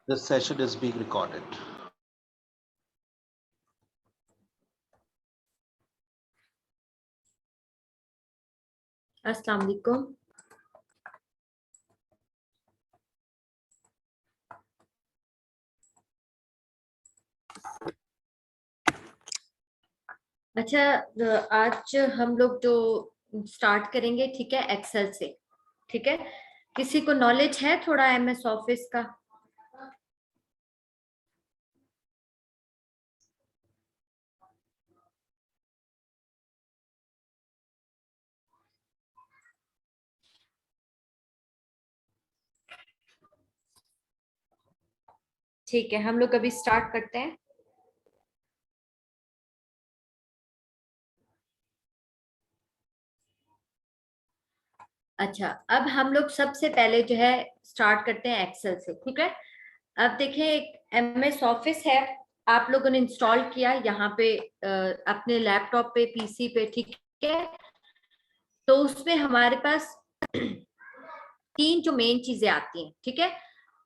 This session is being recorded. अस्सलाम वालेकुम। अच्छा, आज हम लोग जो स्टार्ट करेंगे, ठीक है, एक्सेल से। ठीक है, किसी को नॉलेज है थोड़ा एमएस ऑफिस का? ठीक है, हम लोग अभी स्टार्ट करते हैं। अच्छा, अब हम लोग सबसे पहले जो है स्टार्ट करते हैं एक्सेल से। ठीक है, अब देखें, एक एमएस ऑफिस है, आप लोगों ने इंस्टॉल किया यहाँ पे अपने लैपटॉप पे, पीसी पे। ठीक है, तो उसमें हमारे पास तीन जो मेन चीजें आती हैं। ठीक है,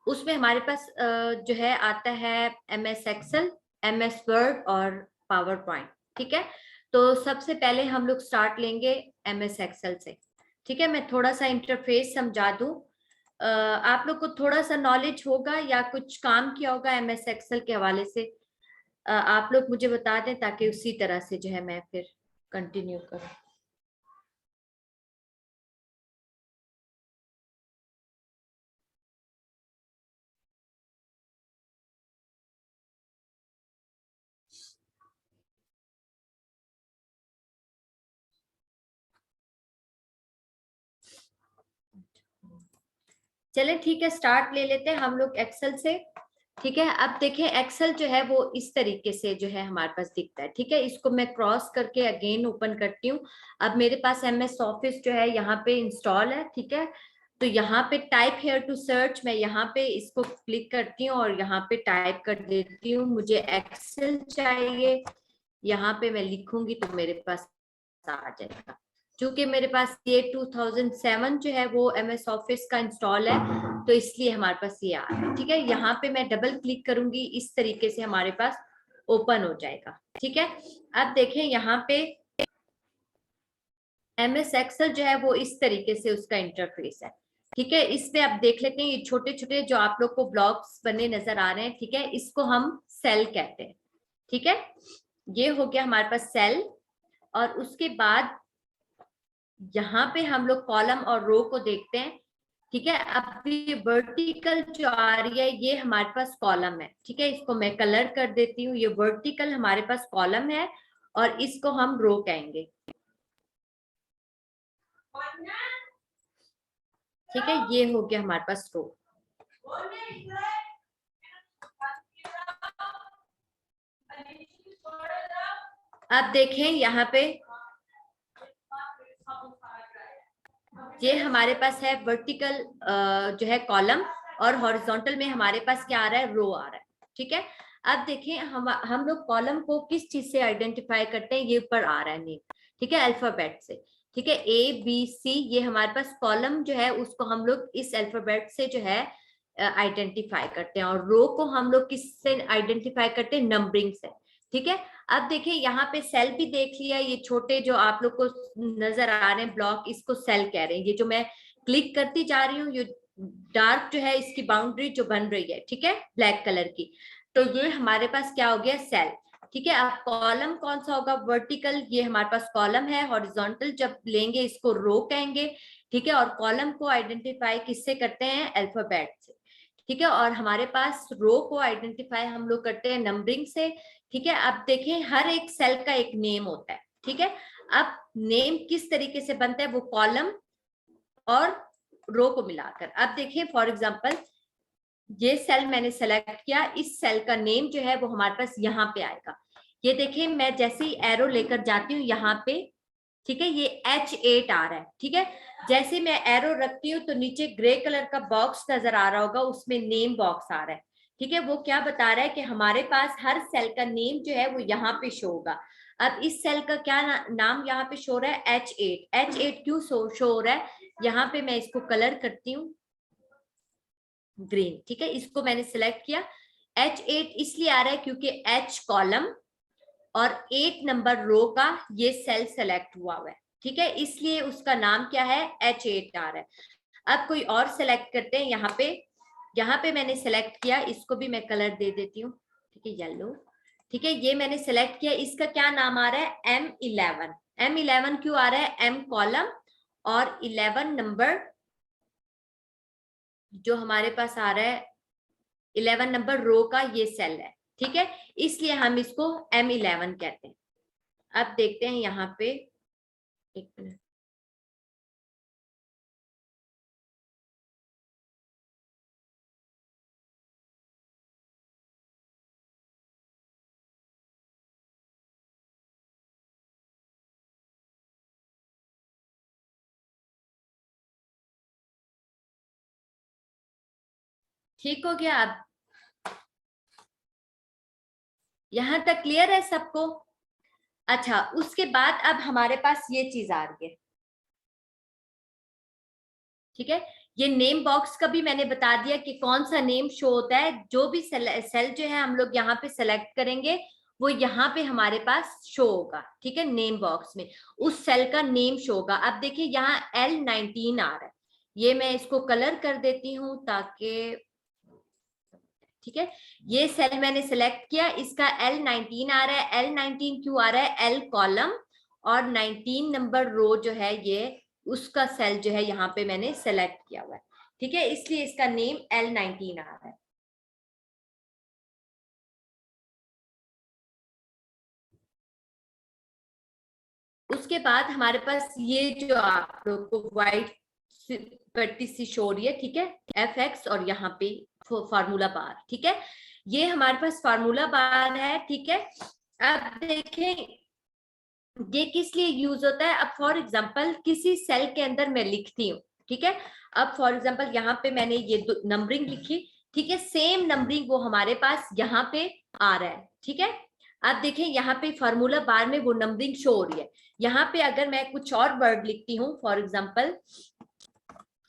उसमें हमारे पास जो है आता है एमएस एक्सेल, एमएस वर्ड और पावर पॉइंट। ठीक है, तो सबसे पहले हम लोग स्टार्ट लेंगे एमएस एक्सेल से। ठीक है, मैं थोड़ा सा इंटरफेस समझा दूं। आप लोग को थोड़ा सा नॉलेज होगा या कुछ काम किया होगा एमएस एक्सेल के हवाले से, आप लोग मुझे बता दें ताकि उसी तरह से जो है मैं फिर कंटिन्यू करूं। चले ठीक है, स्टार्ट ले लेते हैं हम लोग एक्सेल से। ठीक है, अब देखें, एक्सेल जो है वो इस तरीके से जो है हमारे पास दिखता है। ठीक है, इसको मैं क्रॉस करके अगेन ओपन करती हूँ। अब मेरे पास एमएस ऑफिस जो है यहाँ पे इंस्टॉल है। ठीक है, तो यहाँ पे टाइप हेयर टू सर्च, मैं यहाँ पे इसको क्लिक करती हूँ और यहाँ पे टाइप कर देती हूँ मुझे एक्सेल चाहिए। यहाँ पे मैं लिखूंगी तो मेरे पास आ जाएगा। क्योंकि मेरे पास ये 2007 जो है वो एमएस ऑफिस का इंस्टॉल है, तो इसलिए हमारे पास ये आ रहा है। ठीक है, यहाँ पे मैं डबल क्लिक करूंगी, इस तरीके से हमारे पास ओपन हो जाएगा। ठीक है, अब देखें यहाँ पे एमएस एक्सेल जो है वो इस तरीके से उसका इंटरफेस है। ठीक है, इस पे आप देख लेते हैं, ये छोटे छोटे जो आप लोग को ब्लॉक्स बने नजर आ रहे हैं। ठीक है, इसको हम सेल कहते हैं। ठीक है, ये हो गया हमारे पास सेल। और उसके बाद यहाँ पे हम लोग कॉलम और रो को देखते हैं। ठीक है, अब ये वर्टिकल जो आ रही है ये हमारे पास कॉलम है। ठीक है, इसको मैं कलर कर देती हूँ, ये वर्टिकल हमारे पास कॉलम है और इसको हम रो कहेंगे। ठीक है, ये हो गया हमारे पास रो। अब देखें यहाँ पे ये हमारे पास है वर्टिकल जो है कॉलम, और हॉरिजॉन्टल में हमारे पास क्या आ रहा है, रो आ रहा है। ठीक है, अब देखें हम लोग कॉलम को किस चीज से आइडेंटिफाई करते हैं, ये ऊपर आ रहा है नेम। ठीक है, अल्फाबेट से। ठीक है, ए बी सी, ये हमारे पास कॉलम जो है उसको हम लोग इस अल्फाबेट से जो है आइडेंटिफाई करते हैं, और रो को हम लोग किससे आइडेंटिफाई करते हैं, नंबरिंग से। ठीक है, अब देखिए यहाँ पे सेल भी देख लिया, ये छोटे जो आप लोग को नजर आ रहे हैं ब्लॉक, इसको सेल कह रहे हैं। ये जो मैं क्लिक करती जा रही हूँ, ये डार्क जो है इसकी बाउंड्री जो बन रही है, ठीक है, ब्लैक कलर की, तो ये हमारे पास क्या हो गया, सेल। ठीक है, अब कॉलम कौन सा होगा, वर्टिकल, ये हमारे पास कॉलम है। हॉरिजॉन्टल जब लेंगे इसको रो कहेंगे। ठीक है, और कॉलम को आइडेंटिफाई किससे करते हैं, अल्फाबेट से। ठीक है, और हमारे पास रो को आइडेंटिफाई हम लोग करते हैं नंबरिंग से। ठीक है, अब देखें हर एक सेल का एक नेम होता है। ठीक है, अब नेम किस तरीके से बनता है, वो कॉलम और रो को मिलाकर। अब देखिए फॉर एग्जांपल ये सेल मैंने सेलेक्ट किया, इस सेल का नेम जो है वो हमारे पास यहाँ पे आएगा। ये देखिए मैं जैसे ही एरो लेकर जाती हूँ यहाँ पे, ठीक है, ये H8 आ रहा है। ठीक है, जैसे मैं एरो रखती हूँ तो नीचे ग्रे कलर का बॉक्स नजर आ रहा होगा, उसमें नेम बॉक्स आ रहा है। ठीक है, वो क्या बता रहा है कि हमारे पास हर सेल का नेम जो है वो यहाँ पे शो होगा। अब इस सेल का क्या नाम यहाँ पे शो रहा है, H8। H8 क्यों शो हो रहा है, यहाँ पे मैं इसको कलर करती हूँ। ग्रीन, ठीक है, इसको मैंने सिलेक्ट किया। H8 इसलिए आ रहा है क्योंकि H कॉलम और 8 नंबर रो का ये सेल सेलेक्ट हुआ है, ठीक है, इसलिए उसका नाम क्या है, H8 आ रहा है। अब कोई और सेलेक्ट करते हैं, यहाँ पे मैंने सेलेक्ट किया, इसको भी मैं कलर दे देती हूँ, ठीक है, येलो, ठीक है, ये मैंने सेलेक्ट किया, इसका क्या नाम आ रहा है, M11। M11 क्यों आ रहा है, M कॉलम और 11 नंबर जो हमारे पास आ रहा है, 11 नंबर रो का ये सेल है, ठीक है, इसलिए हम इसको M11 कहते हैं। अब देखते हैं यहाँ पे, एक मिनट, ठीक हो गया। अब यहां तक क्लियर है सबको? अच्छा, उसके बाद अब हमारे पास ये चीज आ रही है, ठीक है, ये नेम बॉक्स का भी मैंने बता दिया कि कौन सा नेम शो होता है, जो भी सेल जो है हम लोग यहाँ पे सेलेक्ट करेंगे वो यहाँ पे हमारे पास शो होगा, ठीक है, नेम बॉक्स में उस सेल का नेम शो होगा। अब देखिए यहाँ L19 आ रहा है, ये मैं इसको कलर कर देती हूँ ताकि, ठीक है, ये सेल मैंने सेलेक्ट किया, इसका L19 आ रहा है। L19 क्यों आ रहा है, L कॉलम और 19 नंबर रो जो है ये उसका सेल जो है यहाँ पे मैंने सेलेक्ट किया हुआ है, ठीक है, इसलिए इसका नेम L19 आ रहा है। उसके बाद हमारे पास ये जो आप लोग को व्हाइट पट्टी सी शो हो रही है, ठीक है, FX और यहाँ पे फार्मूला बार, ठीक है, ये हमारे पास फार्मूला बार है, ठीक है। अब देखें ये किस लिए यूज होता है। अब फॉर एग्जांपल किसी सेल के अंदर मैं लिखती हूँ, ठीक है, अब फॉर एग्जांपल यहाँ पे मैंने ये नंबरिंग लिखी, ठीक है, सेम नंबरिंग वो हमारे पास यहाँ पे आ रहा है, ठीक है। अब देखें यहाँ पे फार्मूला बार में वो नंबरिंग शो हो रही है, यहाँ पे अगर मैं कुछ और वर्ड लिखती हूँ, फॉर एग्जाम्पल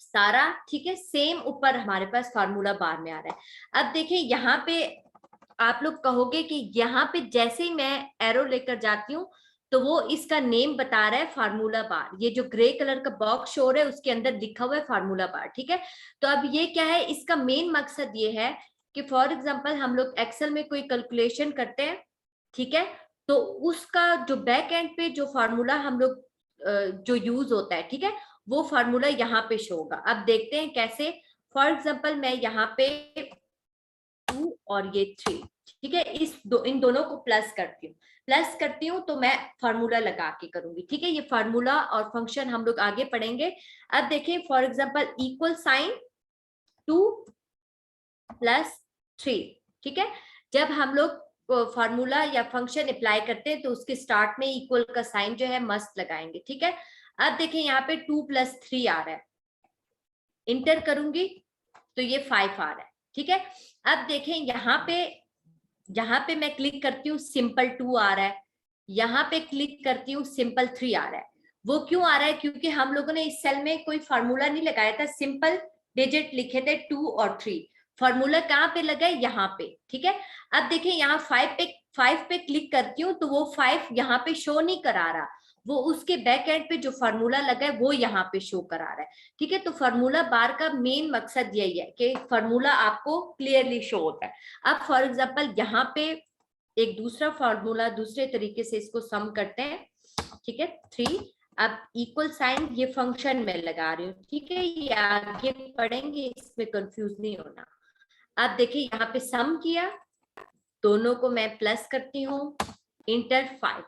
सारा, ठीक है, सेम ऊपर हमारे पास फार्मूला बार में आ रहा है। अब देखिए यहाँ पे आप लोग कहोगे कि यहाँ पे जैसे ही मैं एरो लेकर जाती हूँ तो वो इसका नेम बता रहा है फार्मूला बार, ये जो ग्रे कलर का बॉक्स शो रहा है उसके अंदर लिखा हुआ है फार्मूला बार, ठीक है। तो अब ये क्या है, इसका मेन मकसद ये है कि फॉर एग्जांपल हम लोग एक्सेल में कोई कैलकुलेशन करते हैं, ठीक है, तो उसका जो बैक एंड पे जो फार्मूला हम लोग जो यूज होता है, ठीक है, वो फार्मूला यहाँ पे शो होगा। अब देखते हैं कैसे। फॉर एग्जाम्पल मैं यहाँ पे 2 और ये 3, ठीक है, इन दोनों को प्लस करती हूँ तो मैं फार्मूला लगा के करूंगी, ठीक है, ये फार्मूला और फंक्शन हम लोग आगे पढ़ेंगे। अब देखें फॉर एग्जाम्पल इक्वल साइन 2 + 3, ठीक है, जब हम लोग फार्मूला या फंक्शन अप्लाई करते हैं तो उसके स्टार्ट में इक्वल का साइन जो है मस्त लगाएंगे, ठीक है। अब देखें यहाँ पे 2 + 3 आ रहा है, इंटर करूंगी तो ये 5 आ रहा है, ठीक है। अब देखें यहाँ पे मैं क्लिक करती हूँ सिंपल 2 आ रहा है, यहाँ पे क्लिक करती हूँ सिंपल 3 आ रहा है। वो क्यों आ रहा है, क्योंकि हम लोगों ने इस सेल में कोई फार्मूला नहीं लगाया था, सिंपल डिजिट लिखे थे 2 और 3, फार्मूला कहाँ पे लगा है, यहाँ पे, ठीक है। अब देखिए यहाँ 5 पे क्लिक करती हूँ तो वो 5 यहाँ पे शो नहीं करा रहा, वो उसके बैक एंड पे जो फार्मूला लगा है वो यहाँ पे शो करा रहा है, ठीक है। तो फार्मूला बार का मेन मकसद यही है कि फार्मूला आपको क्लियरली शो होता है। अब फॉर एग्जांपल यहाँ पे एक दूसरा फार्मूला दूसरे तरीके से इसको सम करते हैं, ठीक है, 3। अब इक्वल साइन ये फंक्शन में लगा रही हूँ, ठीक है, ये आगे पढ़ेंगे, इसमें कंफ्यूज नहीं होना। अब देखिए यहाँ पे सम किया, दोनों को मैं प्लस करती हूँ, इंटर 5।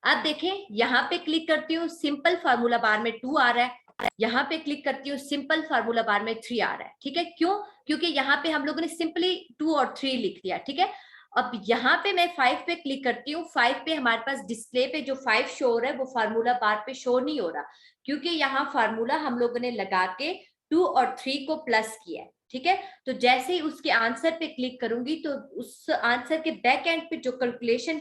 अब देखें यहाँ पे क्लिक करती हूँ सिंपल फार्मूला बार में 2 आ रहा है, यहाँ पे क्लिक करती हूँ सिंपल फार्मूला बार में 3 आ रहा है, ठीक है। क्यों, क्योंकि यहाँ पे हम लोगों ने सिंपली 2 और 3 लिख दिया, ठीक है। अब यहाँ पे मैं 5 पे क्लिक करती हूँ, 5 पे हमारे पास डिस्प्ले पे जो 5 शो हो रहा है वो फार्मूला बार पे शो नहीं हो रहा, क्योंकि यहाँ फार्मूला हम लोगों ने लगा के 2 और 3 को प्लस किया है, ठीक है। तो जैसे ही उसके आंसर पे क्लिक करूंगी तो उस आंसर के बैक एंड पे जो कैलकुलेशन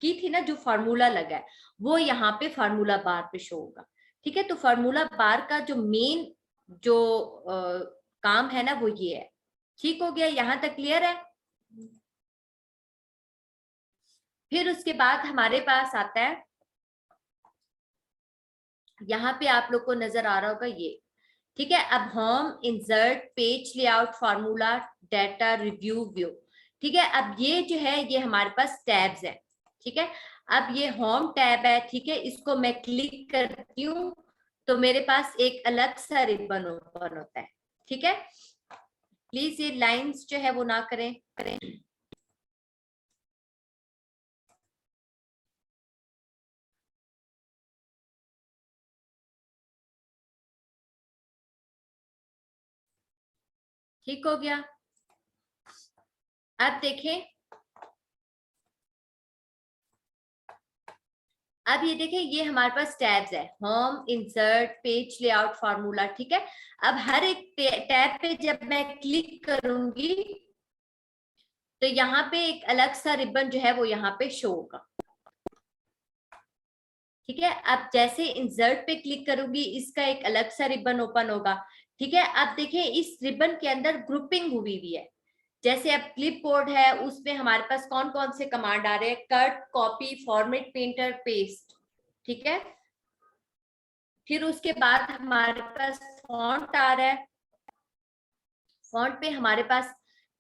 की थी ना, जो फार्मूला लगा है वो यहाँ पे फार्मूला बार पे शो होगा, ठीक है। तो फार्मूला बार का जो मेन जो काम है ना वो ये है, ठीक हो गया, यहाँ तक क्लियर है। फिर उसके बाद हमारे पास आता है, यहाँ पे आप लोग को नजर आ रहा होगा ये, ठीक है। अब home, insert, page layout, formula, data, review, view, ठीक है। अब ये जो है ये हमारे पास टैब्स है, ठीक है। अब ये होम टैब है, ठीक है, इसको मैं क्लिक करती हूँ तो मेरे पास एक अलग सा रिबन ओपन होता है, ठीक है। प्लीज ये लाइंस जो है वो ना करें। ठीक हो गया। अब देखें, अब ये देखें, ये हमारे पास टैब्स है, home, insert, page layout, formula, ठीक है। अब हर एक टैब पे जब मैं क्लिक करूंगी तो यहाँ पे एक अलग सा रिबन जो है वो यहाँ पे शो होगा, ठीक है। अब जैसे इंसर्ट पे क्लिक करूंगी इसका एक अलग सा रिबन ओपन होगा, ठीक है। अब देखें इस रिबन के अंदर ग्रुपिंग हुई हुई है, जैसे अब क्लिप बोर्ड है उसमें हमारे पास कौन कौन से कमांड आ रहे हैं, cut, copy, format, painter, paste, ठीक है। फिर उसके बाद हमारे पास फॉन्ट आ रहा है, फॉन्ट पे हमारे पास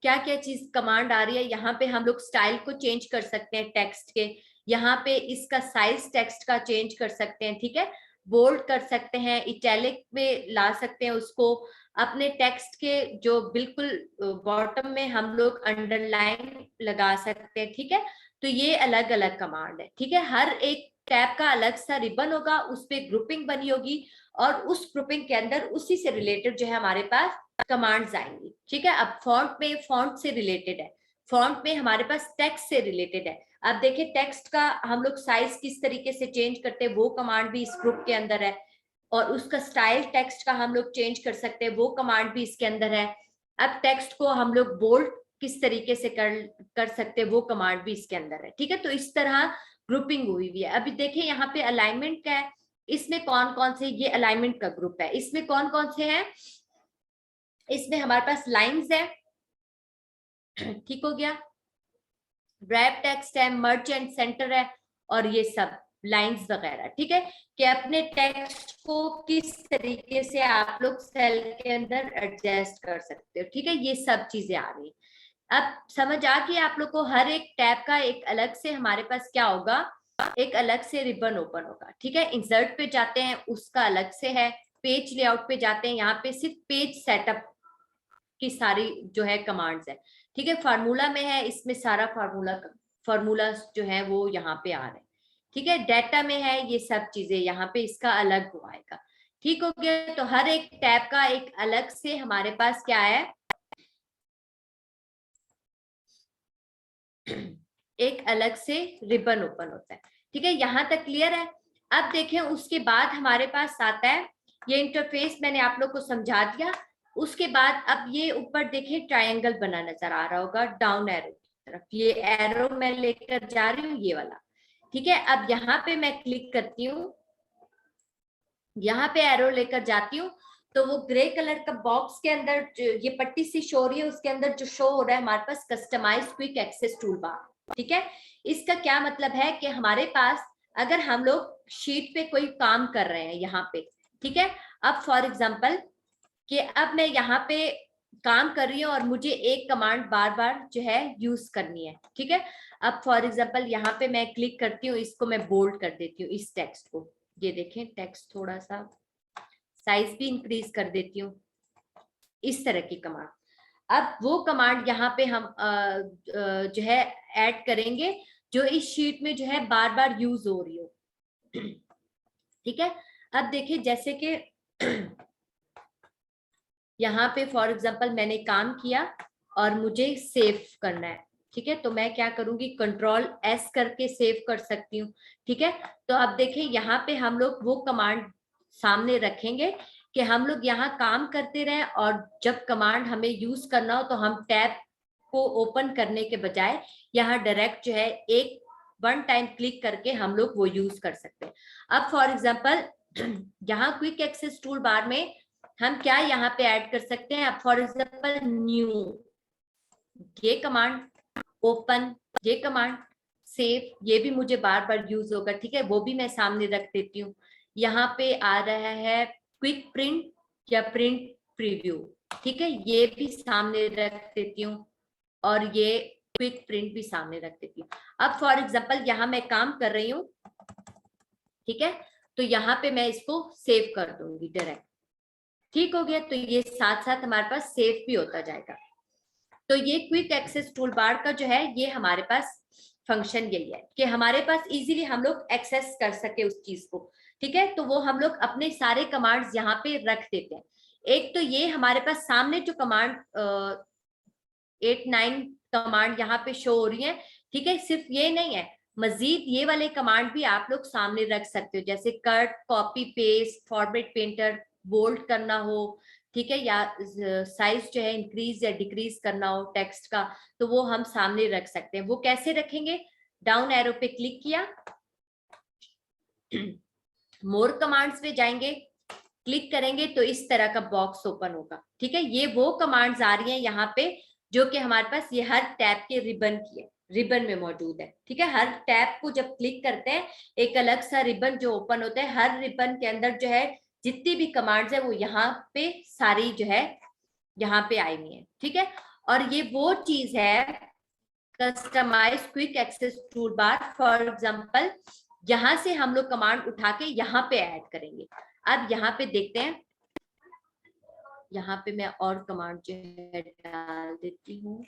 क्या क्या चीज कमांड आ रही है, यहाँ पे हम लोग स्टाइल को चेंज कर सकते हैं टेक्स्ट के, यहाँ पे इसका साइज टेक्स्ट का चेंज कर सकते हैं, ठीक है। बोल्ड कर सकते हैं, इटैलिक में ला सकते हैं उसको, अपने टेक्स्ट के जो बिल्कुल बॉटम में हम लोग अंडरलाइन लगा सकते हैं, ठीक है। तो ये अलग अलग कमांड है, ठीक है। हर एक टैब का अलग सा रिबन होगा, उस पर ग्रुपिंग बनी होगी और उस ग्रुपिंग के अंदर उसी से रिलेटेड जो है हमारे पास कमांड्स आएंगी, ठीक है। अब फॉन्ट में फॉन्ट से रिलेटेड है, फॉन्ट में हमारे पास टेक्स्ट से रिलेटेड है। अब देखिए टेक्स्ट का हम लोग साइज किस तरीके से चेंज करते हैं वो कमांड भी इस ग्रुप के अंदर है, और उसका स्टाइल टेक्स्ट का हम लोग चेंज कर सकते हैं वो कमांड भी इसके अंदर है। अब टेक्स्ट को हम लोग बोल्ड किस तरीके से कर सकते हैं वो कमांड भी इसके अंदर है, ठीक है। तो इस तरह ग्रुपिंग हुई हुई है। अभी देखिए यहाँ पे अलाइनमेंट का है, इसमें कौन कौन से, ये अलाइनमेंट का ग्रुप है, इसमें कौन कौन से हैं, इसमें हमारे पास लाइंस है, ठीक हो गया, रैप टेक्स्ट है, मर्ज एंड सेंटर है, और ये सब लाइंस वगैरह, ठीक है। कि अपने टेक्स्ट को किस तरीके से आप लोग सेल के अंदर एडजस्ट कर सकते हो, ठीक है। ये सब चीजें आ रही। अब समझ आ गई आप लोग को, हर एक टैब का एक अलग से हमारे पास क्या होगा, एक अलग से रिबन ओपन होगा, ठीक है। इंसर्ट पे जाते हैं उसका अलग से है, पेज लेआउट पे जाते हैं यहाँ पे सिर्फ पेज सेटअप की सारी जो है कमांड्स है, ठीक है। फार्मूला में है, इसमें सारा फार्मूला जो है वो यहाँ पे आ रहे हैं, ठीक है। डाटा में है ये सब चीजें, यहाँ पे इसका अलग हो आएगा, ठीक हो गया। तो हर एक टैब का एक अलग से हमारे पास क्या है, एक अलग से रिबन ओपन होता है, ठीक है। यहाँ तक क्लियर है। अब देखें उसके बाद हमारे पास आता है, ये इंटरफेस मैंने आप लोग को समझा दिया। उसके बाद अब ये ऊपर देखें ट्रायंगल बना नजर आ रहा होगा डाउन एरो की तरफ, ये एरो मैं लेकर जा रही हूँ ये वाला, ठीक है। अब यहाँ पे मैं क्लिक करती हूँ, यहाँ पे एरो लेकर जाती हूँ तो वो ग्रे कलर का बॉक्स के अंदर ये पट्टी सी शो हो रही है, उसके अंदर जो शो हो रहा है हमारे पास customize quick access tool bar, ठीक है। इसका क्या मतलब है कि हमारे पास अगर हम लोग शीट पे कोई काम कर रहे हैं यहाँ पे, ठीक है। अब फॉर एग्जांपल कि अब मैं यहाँ पे काम कर रही हूँ और मुझे एक कमांड बार बार जो है यूज करनी है, ठीक है। अब फॉर एग्जांपल यहाँ पे मैं क्लिक करती हूँ, इसको मैं बोल्ड कर देती हूँ इस टेक्स्ट को, ये देखें टेक्स्ट थोड़ा सा साइज भी इंक्रीज कर देती हूँ, इस तरह की कमांड। अब वो कमांड यहाँ पे हम जो है ऐड करेंगे जो इस शीट में जो है बार बार यूज हो रही हो, ठीक है। अब देखिए जैसे कि यहाँ पे फॉर एग्जांपल मैंने काम किया और मुझे सेव करना है, ठीक है। तो मैं क्या करूंगी, कंट्रोल एस करके सेव कर सकती हूँ, ठीक है। तो अब देखें यहाँ पे हम लोग वो कमांड सामने रखेंगे कि हम लोग यहाँ काम करते रहे और जब कमांड हमें यूज करना हो तो हम टैब को ओपन करने के बजाय यहाँ डायरेक्ट जो है एक वन टाइम क्लिक करके हम लोग वो यूज कर सकते हैं। अब फॉर एग्जांपल यहाँ क्विक एक्सेस टूल बार में हम क्या यहाँ पे ऐड कर सकते हैं, अब फॉर एग्जांपल न्यू, ये कमांड ओपन, ये कमांड सेव, ये भी मुझे बार बार यूज होगा, ठीक है, वो भी मैं सामने रख देती हूँ। यहाँ पे आ रहा है क्विक प्रिंट या प्रिंट प्रीव्यू, ठीक है, ये भी सामने रख देती हूँ, और ये क्विक प्रिंट भी सामने रख देती हूँ। अब फॉर एग्जांपल यहाँ मैं काम कर रही हूँ, ठीक है, तो यहाँ पे मैं इसको सेव कर दूंगी डायरेक्ट, ठीक हो गया। तो ये साथ साथ हमारे पास सेव भी होता जाएगा। तो ये क्विक एक्सेस टूल बार का जो है ये हमारे पास फंक्शन यही है कि हमारे पास इजीली हम लोग एक्सेस कर सके उस चीज को, ठीक है। तो वो हम लोग अपने सारे कमांड्स यहाँ पे रख देते हैं। एक तो ये हमारे पास सामने जो कमांड 8-9 कमांड यहाँ पे शो हो रही है, ठीक है, सिर्फ ये नहीं है, मजीद ये वाले कमांड भी आप लोग सामने रख सकते हो, जैसे cut, copy paste, format painter, bold करना हो, ठीक है, या साइज जो है इंक्रीज या डिक्रीज करना हो टेक्स्ट का, तो वो हम सामने रख सकते हैं। वो कैसे रखेंगे, डाउन एरो पे क्लिक किया, मोर कमांड्स पे जाएंगे, क्लिक करेंगे तो इस तरह का बॉक्स ओपन होगा, ठीक है। ये वो कमांड्स आ रही हैं यहाँ पे जो कि हमारे पास ये हर टैब के रिबन की है, रिबन में मौजूद है, ठीक है। हर टैब को जब क्लिक करते हैं एक अलग सा रिबन जो ओपन होता है, हर रिबन के अंदर जो है जितनी भी कमांड्स है वो यहाँ पे सारी जो है यहाँ पे आई हुई है, ठीक है। और ये वो चीज है customize quick access tool bar, for example यहां से हम लोग कमांड उठा के यहाँ पे ऐड करेंगे। अब यहाँ पे देखते हैं, यहाँ पे मैं और कमांड जो है डाल देती हूँ।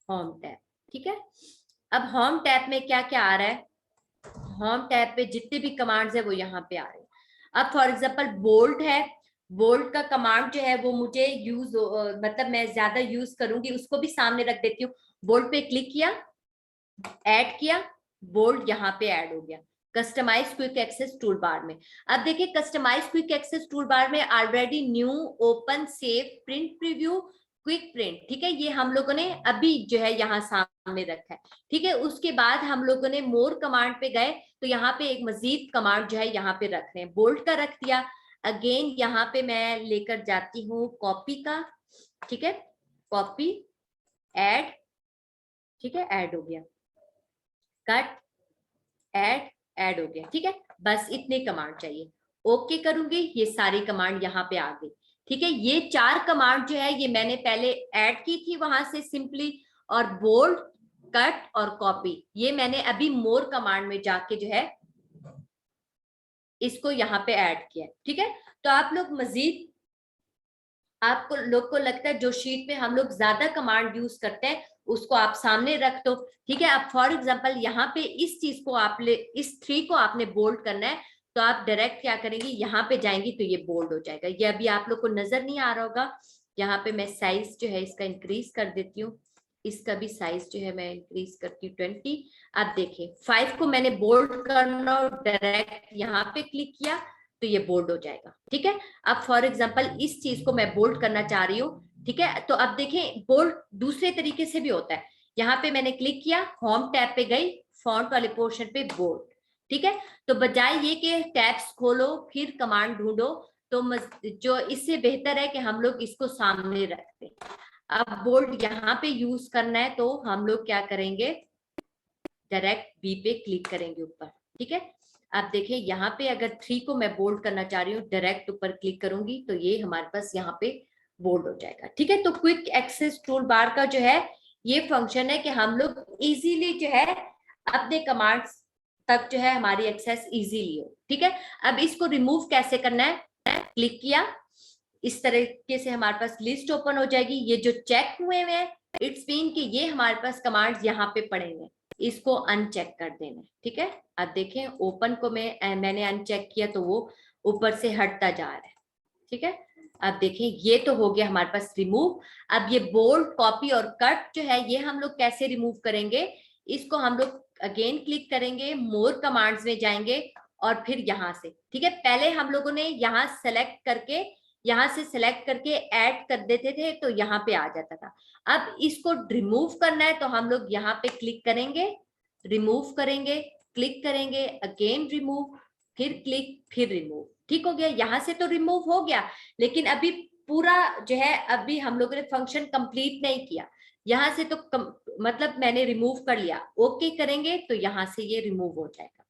होम टैब, ठीक है। अब होम टैब में क्या क्या आ रहा है, होम टैब पे जितने भी कमांड्स है वो यहाँ पे आ रहे हैं। अब फॉर एग्जांपल बोल्ड है, बोल्ड का कमांड जो है वो मुझे यूज मतलब मैं ज्यादा यूज करूंगी, उसको भी सामने रख देती हूँ। बोल्ड पे क्लिक किया, ऐड किया, बोल्ड यहाँ पे ऐड हो गया customize quick access tool bar में। अब देखिए customize quick access tool bar में already new, open, save, print preview, quick print, ठीक है, ये हम लोगों ने अभी जो है यहाँ सामने रखा है, ठीक है। उसके बाद हम लोगों ने मोर कमांड पे गए तो यहाँ पे एक मजीद कमांड जो है यहाँ पे रख रहे हैं, बोल्ड का रख दिया। अगेन यहाँ पे मैं लेकर जाती हूँ कॉपी का, ठीक है, कॉपी, ऐड, ठीक है, ऐड हो गया, कट, ऐड हो गया, ठीक है। बस इतने कमांड चाहिए, ओके करूंगी, ये सारी कमांड यहाँ पे आ गई, ठीक है। ये 4 कमांड जो है ये मैंने पहले ऐड की थी वहां से सिंपली, और बोल्ड, कट और कॉपी ये मैंने अभी मोर कमांड में जाके जो है इसको यहाँ पे ऐड किया, ठीक है। तो आप लोग मजीद, आपको लोग को लगता है जो शीट में हम लोग ज्यादा कमांड यूज करते हैं उसको आप सामने रख दो, ठीक है। अब फॉर एग्जांपल यहाँ पे इस चीज को आप इस 3 को आपने बोल्ड करना है, तो आप डायरेक्ट क्या करेंगे, यहाँ पे जाएंगी तो ये बोल्ड हो जाएगा। ये अभी आप लोग को नजर नहीं आ रहा होगा, यहाँ पे मैं साइज जो है इसका इंक्रीज कर देती हूँ, इसका भी साइज जो है मैं इंक्रीज करती हूँ 20। अब देखिए 5 को मैंने बोल्ड करना और डायरेक्ट यहाँ पे क्लिक किया तो ये बोल्ड हो जाएगा, ठीक है। अब फॉर एग्जांपल इस चीज को मैं बोल्ड करना चाह रही हूँ, ठीक है, तो अब देखें बोल्ड दूसरे तरीके से भी होता है। यहाँ पे मैंने क्लिक किया, होम टैब पे गई, फॉन्ट वाले पोर्शन पे बोल्ड, ठीक है। तो बजाय ये कि टैब्स खोलो फिर कमांड ढूंढो, तो जो इससे बेहतर है कि हम लोग इसको सामने रखते हैं। अब बोल्ड यहाँ पे यूज करना है तो हम लोग क्या करेंगे, डायरेक्ट बी पे क्लिक करेंगे ऊपर, ठीक है। आप देखें यहाँ पे अगर 3 को मैं बोल्ड करना चाह रही हूँ, डायरेक्ट ऊपर क्लिक करूंगी तो ये हमारे पास यहाँ पे बोल्ड हो जाएगा, ठीक है। तो क्विक एक्सेस टूल बार का जो है ये फंक्शन है कि हम लोग इजीली जो है अपने कमांड्स तक जो है हमारी एक्सेस इजीली हो, ठीक है। अब इसको रिमूव कैसे करना है, क्लिक किया, इस तरीके से हमारे पास लिस्ट ओपन हो जाएगी। ये जो चेक हुए हुए हैं इट्स मीन कि ये हमारे पास कमांड्स यहाँ पे पड़े हुए, इसको अनचेक कर देना, ठीक है। अब देखें ओपन को मैंने अनचेक किया तो वो ऊपर से हटता जा रहा है, ठीक है। अब देखें ये तो हो गया हमारे पास रिमूव। अब ये बोल्ड, कॉपी और कट जो है ये हम लोग कैसे रिमूव करेंगे, इसको हम लोग अगेन क्लिक करेंगे, मोर कमांड्स में जाएंगे और फिर यहाँ से, ठीक है। पहले हम लोगों ने यहाँ सेलेक्ट करके, यहाँ से सिलेक्ट करके ऐड कर देते थे तो यहाँ पे आ जाता था। अब इसको रिमूव करना है तो हम लोग यहाँ पे क्लिक करेंगे, रिमूव करेंगे, क्लिक करेंगे, अगेन रिमूव, फिर क्लिक, फिर रिमूव, ठीक हो गया, यहाँ से तो रिमूव हो गया, लेकिन अभी पूरा जो है अभी हम लोगों ने फंक्शन कंप्लीट नहीं किया। यहाँ से तो मतलब मैंने रिमूव कर लिया, ओके करेंगे तो यहाँ से ये रिमूव हो जाएगा।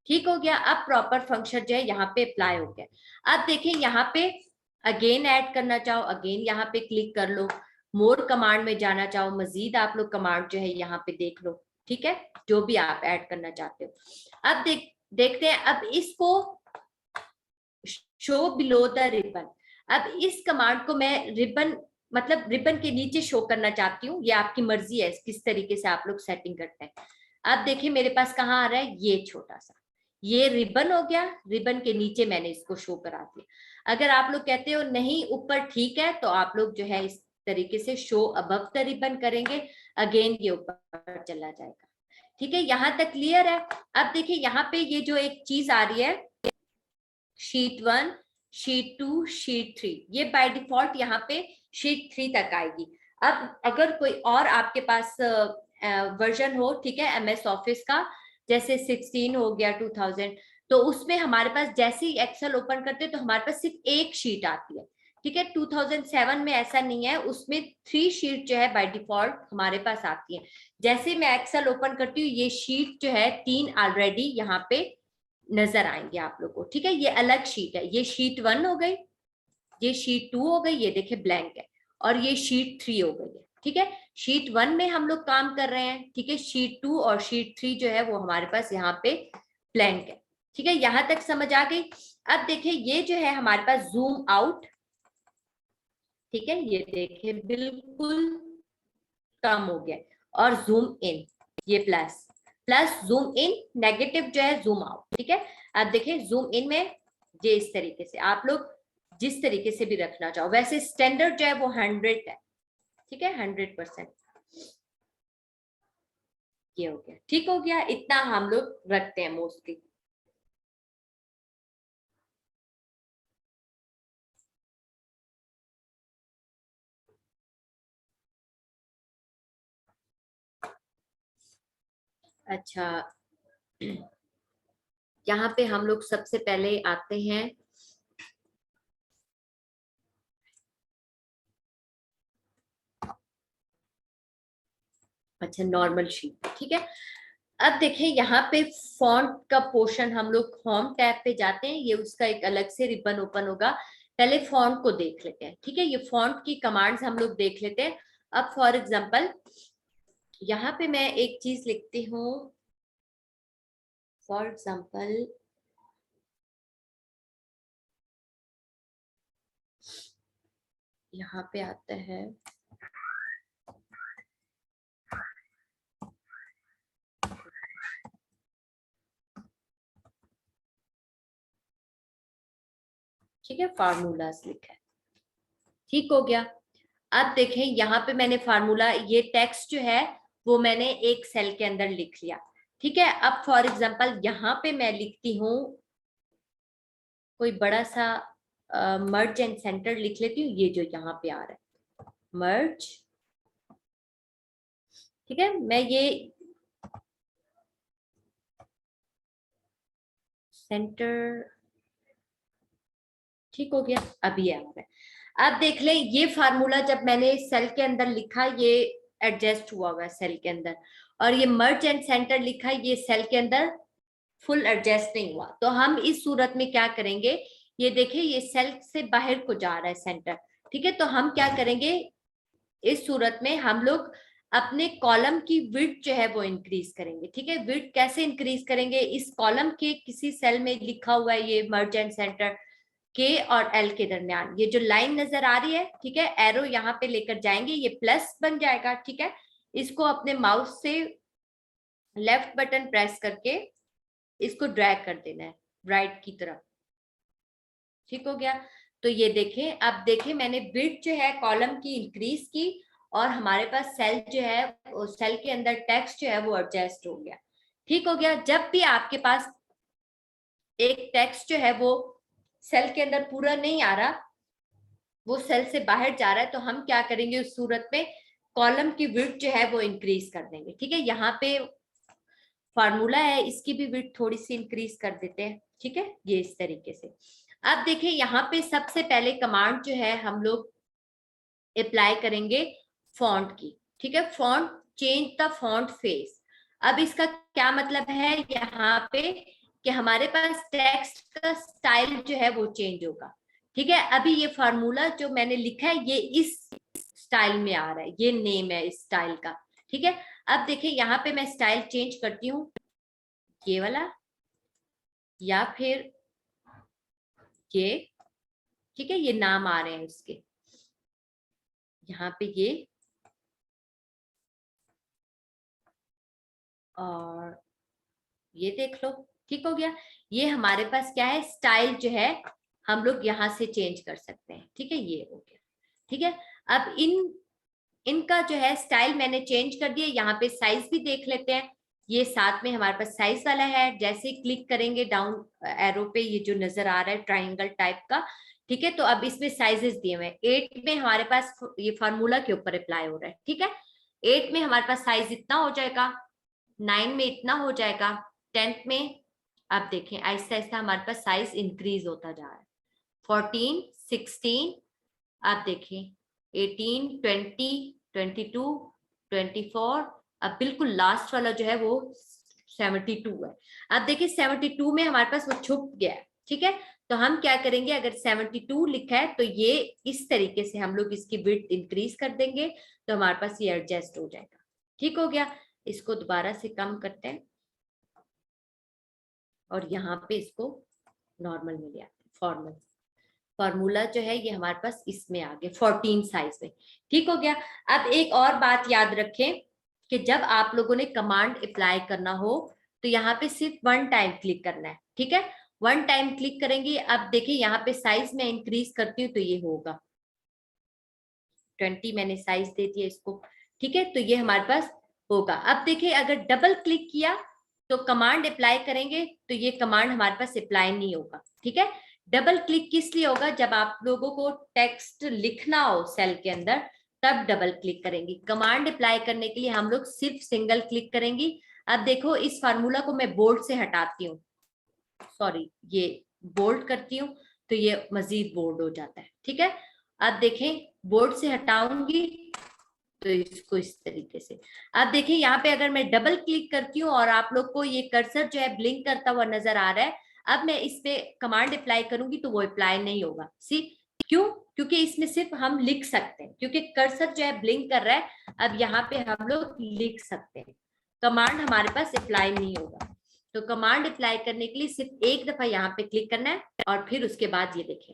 ठीक हो गया, अब प्रॉपर फंक्शन जो है यहाँ पे अप्लाई हो गया। अब देखें यहाँ पे अगेन ऐड करना चाहो, अगेन यहाँ पे क्लिक कर लो, मोर कमांड में जाना चाहो, मजीद आप लोग कमांड जो है यहाँ पे देख लो, ठीक है, जो भी आप ऐड करना चाहते हो। अब देखते हैं, अब इसको शो बिलो द रिबन। अब इस कमांड को मैं रिबन मतलब रिबन के नीचे शो करना चाहती हूँ, ये आपकी मर्जी है किस तरीके से आप लोग सेटिंग करते हैं। अब देखिए मेरे पास कहाँ आ रहा है, ये छोटा सा, ये रिबन हो गया, रिबन के नीचे मैंने इसको शो करा दिया। अगर आप लोग कहते हो नहीं ऊपर ठीक है, तो आप लोग जो है इस तरीके से शो अबव द रिबन करेंगे, अगेन ये ऊपर चला जाएगा। ठीक है, यहाँ तक क्लियर है। अब देखिए यहाँ पे ये जो एक चीज आ रही है शीट 1, शीट 2, शीट 3, ये बाय डिफॉल्ट यहाँ पे शीट 3 तक आएगी। अब अगर कोई और आपके पास वर्जन हो, ठीक है, MS ऑफिस का, जैसे 16 हो गया 2000, तो उसमें हमारे पास जैसे ही एक्सेल ओपन करते हैं तो हमारे पास सिर्फ एक शीट आती है। ठीक है, 2007 में ऐसा नहीं है, उसमें 3 शीट जो है बाय डिफॉल्ट हमारे पास आती है। जैसे मैं एक्सेल ओपन करती हूँ, ये शीट जो है 3 ऑलरेडी यहाँ पे नजर आएंगे आप लोग को। ठीक है, ये अलग शीट है, ये शीट 1 हो गई, ये शीट 2 हो गई, ये देखिए ब्लैंक है, और ये शीट 3 हो गई है। ठीक है, शीट 1 में हम लोग काम कर रहे हैं, ठीक है, शीट 2 और शीट 3 जो है वो हमारे पास यहाँ पे ब्लैंक है। ठीक है, यहां तक समझ आ गई। अब देखिए ये जो है हमारे पास जूम आउट, ठीक है, ये देखिए बिल्कुल कम हो गया, और जूम इन, ये plus plus zoom in, negative जो है जूम आउट। ठीक है, अब देखिए जूम इन में ये इस तरीके से आप लोग जिस तरीके से भी रखना चाहो, वैसे स्टैंडर्ड जो है वो 100 है। ठीक है, 100% ये हो गया। ठीक हो गया, इतना हम लोग रखते हैं मोस्टली। अच्छा, यहाँ पे हम लोग सबसे पहले आते हैं अच्छा नॉर्मल शीट। ठीक है, अब देखिए यहाँ पे फॉन्ट का पोर्शन, हम लोग होम टैब पे जाते हैं, ये उसका एक अलग से रिबन ओपन होगा। पहले फॉन्ट को देख लेते हैं। ठीक है, ये फॉन्ट की कमांड्स हम लोग देख लेते हैं। अब फॉर एग्जांपल यहाँ पे मैं एक चीज लिखती हूँ, फॉर एग्जांपल यहाँ पे आता है ठीक है, फार्मूलाज लिखा है। ठीक हो गया, अब देखें यहाँ पे मैंने फार्मूला, ये टेक्स्ट जो है वो मैंने एक सेल के अंदर लिख लिया। ठीक है, अब फॉर एग्जांपल यहाँ पे मैं लिखती हूँ कोई बड़ा सा मर्ज एंड सेंटर लिख लेती हूँ, ये जो यहाँ पे आ रहा है मर्ज। ठीक है, मैं ये सेंटर, ठीक हो गया, अभी आ रहा है। अब देख लें ये फार्मूला जब मैंने सेल के अंदर लिखा, ये एडजस्ट हुआ हुआ है सेल के अंदर, और ये मर्ज एंड सेंटर लिखा, ये सेल के अंदर फुल एडजस्ट नहीं हुआ। तो हम इस सूरत में क्या करेंगे, ये देखिए ये सेल से बाहर को जा रहा है सेंटर। ठीक है, तो हम क्या करेंगे, इस सूरत में हम लोग अपने कॉलम की विड्थ जो है वो इंक्रीज करेंगे। ठीक है, विड्थ कैसे इंक्रीज करेंगे, इस कॉलम के किसी सेल में लिखा हुआ है ये मर्ज एंड सेंटर, के और एल के दरमियान ये जो लाइन नजर आ रही है, ठीक है, एरो यहाँ पे लेकर जाएंगे, ये प्लस बन जाएगा। ठीक है, इसको अपने माउस से लेफ्ट बटन प्रेस करके इसको ड्रैग कर देना है राइट की तरफ। ठीक हो गया, तो ये देखें, अब देखें मैंने विड्थ जो है कॉलम की इंक्रीज की, और हमारे पास सेल जो है, सेल के अंदर टेक्स्ट जो है वो एडजस्ट हो गया। ठीक हो गया, जब भी आपके पास एक टेक्स्ट जो है वो सेल के अंदर पूरा नहीं आ रहा, वो सेल से बाहर जा रहा है, तो हम क्या करेंगे उस सूरत में, कॉलम की विड्थ जो है वो इंक्रीज कर देंगे। ठीक है, यहाँ पे फार्मूला है, इसकी भी विड्थ थोड़ी सी इंक्रीज कर देते हैं। ठीक है, ये इस तरीके से। अब देखिए यहाँ पे सबसे पहले कमांड जो है हम लोग अप्लाई करेंगे फॉन्ट की, ठीक है। Font change the font face. अब इसका क्या मतलब है यहाँ पे कि हमारे पास टेक्स्ट का स्टाइल जो है वो चेंज होगा, ठीक है। अभी ये फार्मूला जो मैंने लिखा है ये इस स्टाइल में आ रहा है, ये नेम है इस स्टाइल का, ठीक है। अब देखिए यहाँ पे मैं स्टाइल चेंज करती हूँ, ये वाला या फिर ये, ठीक है। ये नाम आ रहे हैं इसके यहाँ पे, ये और ये देख लो, ठीक हो गया। ये हमारे पास क्या है, स्टाइल जो है हम लोग यहाँ से चेंज कर सकते हैं, ठीक है। ये हो गया, ठीक है। अब इनका जो है स्टाइल मैंने चेंज कर दिया। यहाँ पे साइज भी देख लेते हैं, ये साथ में हमारे पास साइज वाला है। जैसे ही क्लिक करेंगे डाउन एरो पे ये जो नजर आ रहा है ट्राइंगल टाइप का, ठीक है। तो अब इसमें साइजेस दिए हुए हैं। 8 में हमारे पास ये फार्मूला के ऊपर अप्लाई हो रहा है, ठीक है। 8 में हमारे पास साइज इतना हो जाएगा, 9 में इतना हो जाएगा, 10th में आप देखें आहिस्ता आहिस्ता हमारे पास साइज इंक्रीज होता जा रहा है। 14, 16, आप देखें 18, 20, 22, 24, अब बिल्कुल लास्ट वाला जो है वो 72 है। अब देखिए 72 में हमारे पास वो छुप गया है, ठीक है। तो हम क्या करेंगे, अगर 72 लिखा है तो ये इस तरीके से हम लोग इसकी विड्थ इंक्रीज कर देंगे तो हमारे पास ये एडजस्ट हो जाएगा, ठीक हो गया। इसको दोबारा से कम करते हैं और यहाँ पे इसको नॉर्मल में ले आते हैं। फॉर्मल फार्मूला जो है ये हमारे पास इसमें आ गया 14 साइज में, ठीक हो गया। अब एक और बात याद रखें कि जब आप लोगों ने कमांड अप्लाई करना हो तो यहाँ पे सिर्फ 1 टाइम क्लिक करना है, ठीक है। 1 टाइम क्लिक करेंगे। अब देखिए यहाँ पे साइज में इंक्रीज करती हूँ तो ये होगा 20, मैंने साइज दे दिया इसको, ठीक है। तो ये हमारे पास होगा। अब देखिए अगर डबल क्लिक किया तो कमांड अप्लाई करेंगे तो ये कमांड हमारे पास अप्लाई नहीं होगा, ठीक है। डबल क्लिक किस लिए होगा, जब आप लोगों को टेक्स्ट लिखना हो सेल के अंदर तब डबल क्लिक करेंगे। कमांड अप्लाई करने के लिए हम लोग सिर्फ सिंगल क्लिक करेंगी। अब देखो इस फार्मूला को मैं बोल्ड से हटाती हूँ, सॉरी ये बोल्ड करती हूँ तो ये मजीद बोल्ड हो जाता है, ठीक है। अब देखें बोर्ड से हटाऊंगी तो इसको इस तरीके से। अब देखिए यहाँ पे अगर मैं डबल क्लिक करती हूँ और आप लोग को ये कर्सर जो है ब्लिंक करता हुआ नजर आ रहा है, अब मैं इस पे कमांड अप्लाई करूंगी तो वो अप्लाई नहीं होगा। सी क्यों, क्योंकि इसमें सिर्फ हम लिख सकते हैं, क्योंकि कर्सर जो है ब्लिंक कर रहा है। अब यहाँ पे हम लोग लिख सकते हैं, कमांड हमारे पास अप्लाई नहीं होगा। तो कमांड अप्लाई करने के लिए सिर्फ एक दफा यहाँ पे क्लिक करना है और फिर उसके बाद ये देखें,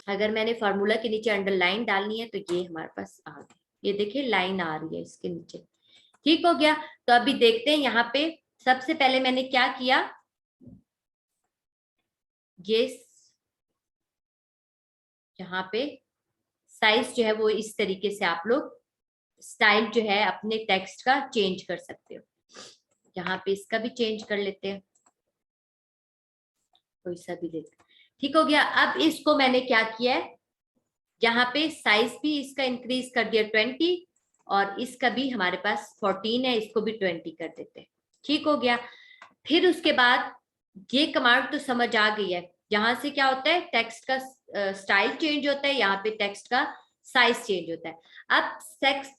अगर मैंने फार्मूला के नीचे अंडरलाइन डालनी है तो ये हमारे पास आ गया, ये देखिए लाइन आ रही है इसके नीचे, ठीक हो गया। तो अभी देखते हैं यहाँ पे सबसे पहले मैंने क्या किया, ये यहाँ पे साइज जो है वो इस तरीके से आप लोग स्टाइल जो है अपने टेक्स्ट का चेंज कर सकते हो। यहाँ पे इसका भी चेंज कर लेते हैं, कोई सा भी लेते, ठीक हो गया। अब इसको मैंने क्या किया है, यहाँ पे साइज भी इसका इंक्रीज कर दिया 20 और इसका भी हमारे पास 14 है, इसको भी 20 कर देते हैं, ठीक हो गया। फिर उसके बाद ये कमांड तो समझ आ गई है, यहाँ से क्या होता है टेक्स्ट का स्टाइल चेंज होता है, यहाँ पे टेक्स्ट का साइज चेंज होता है। अब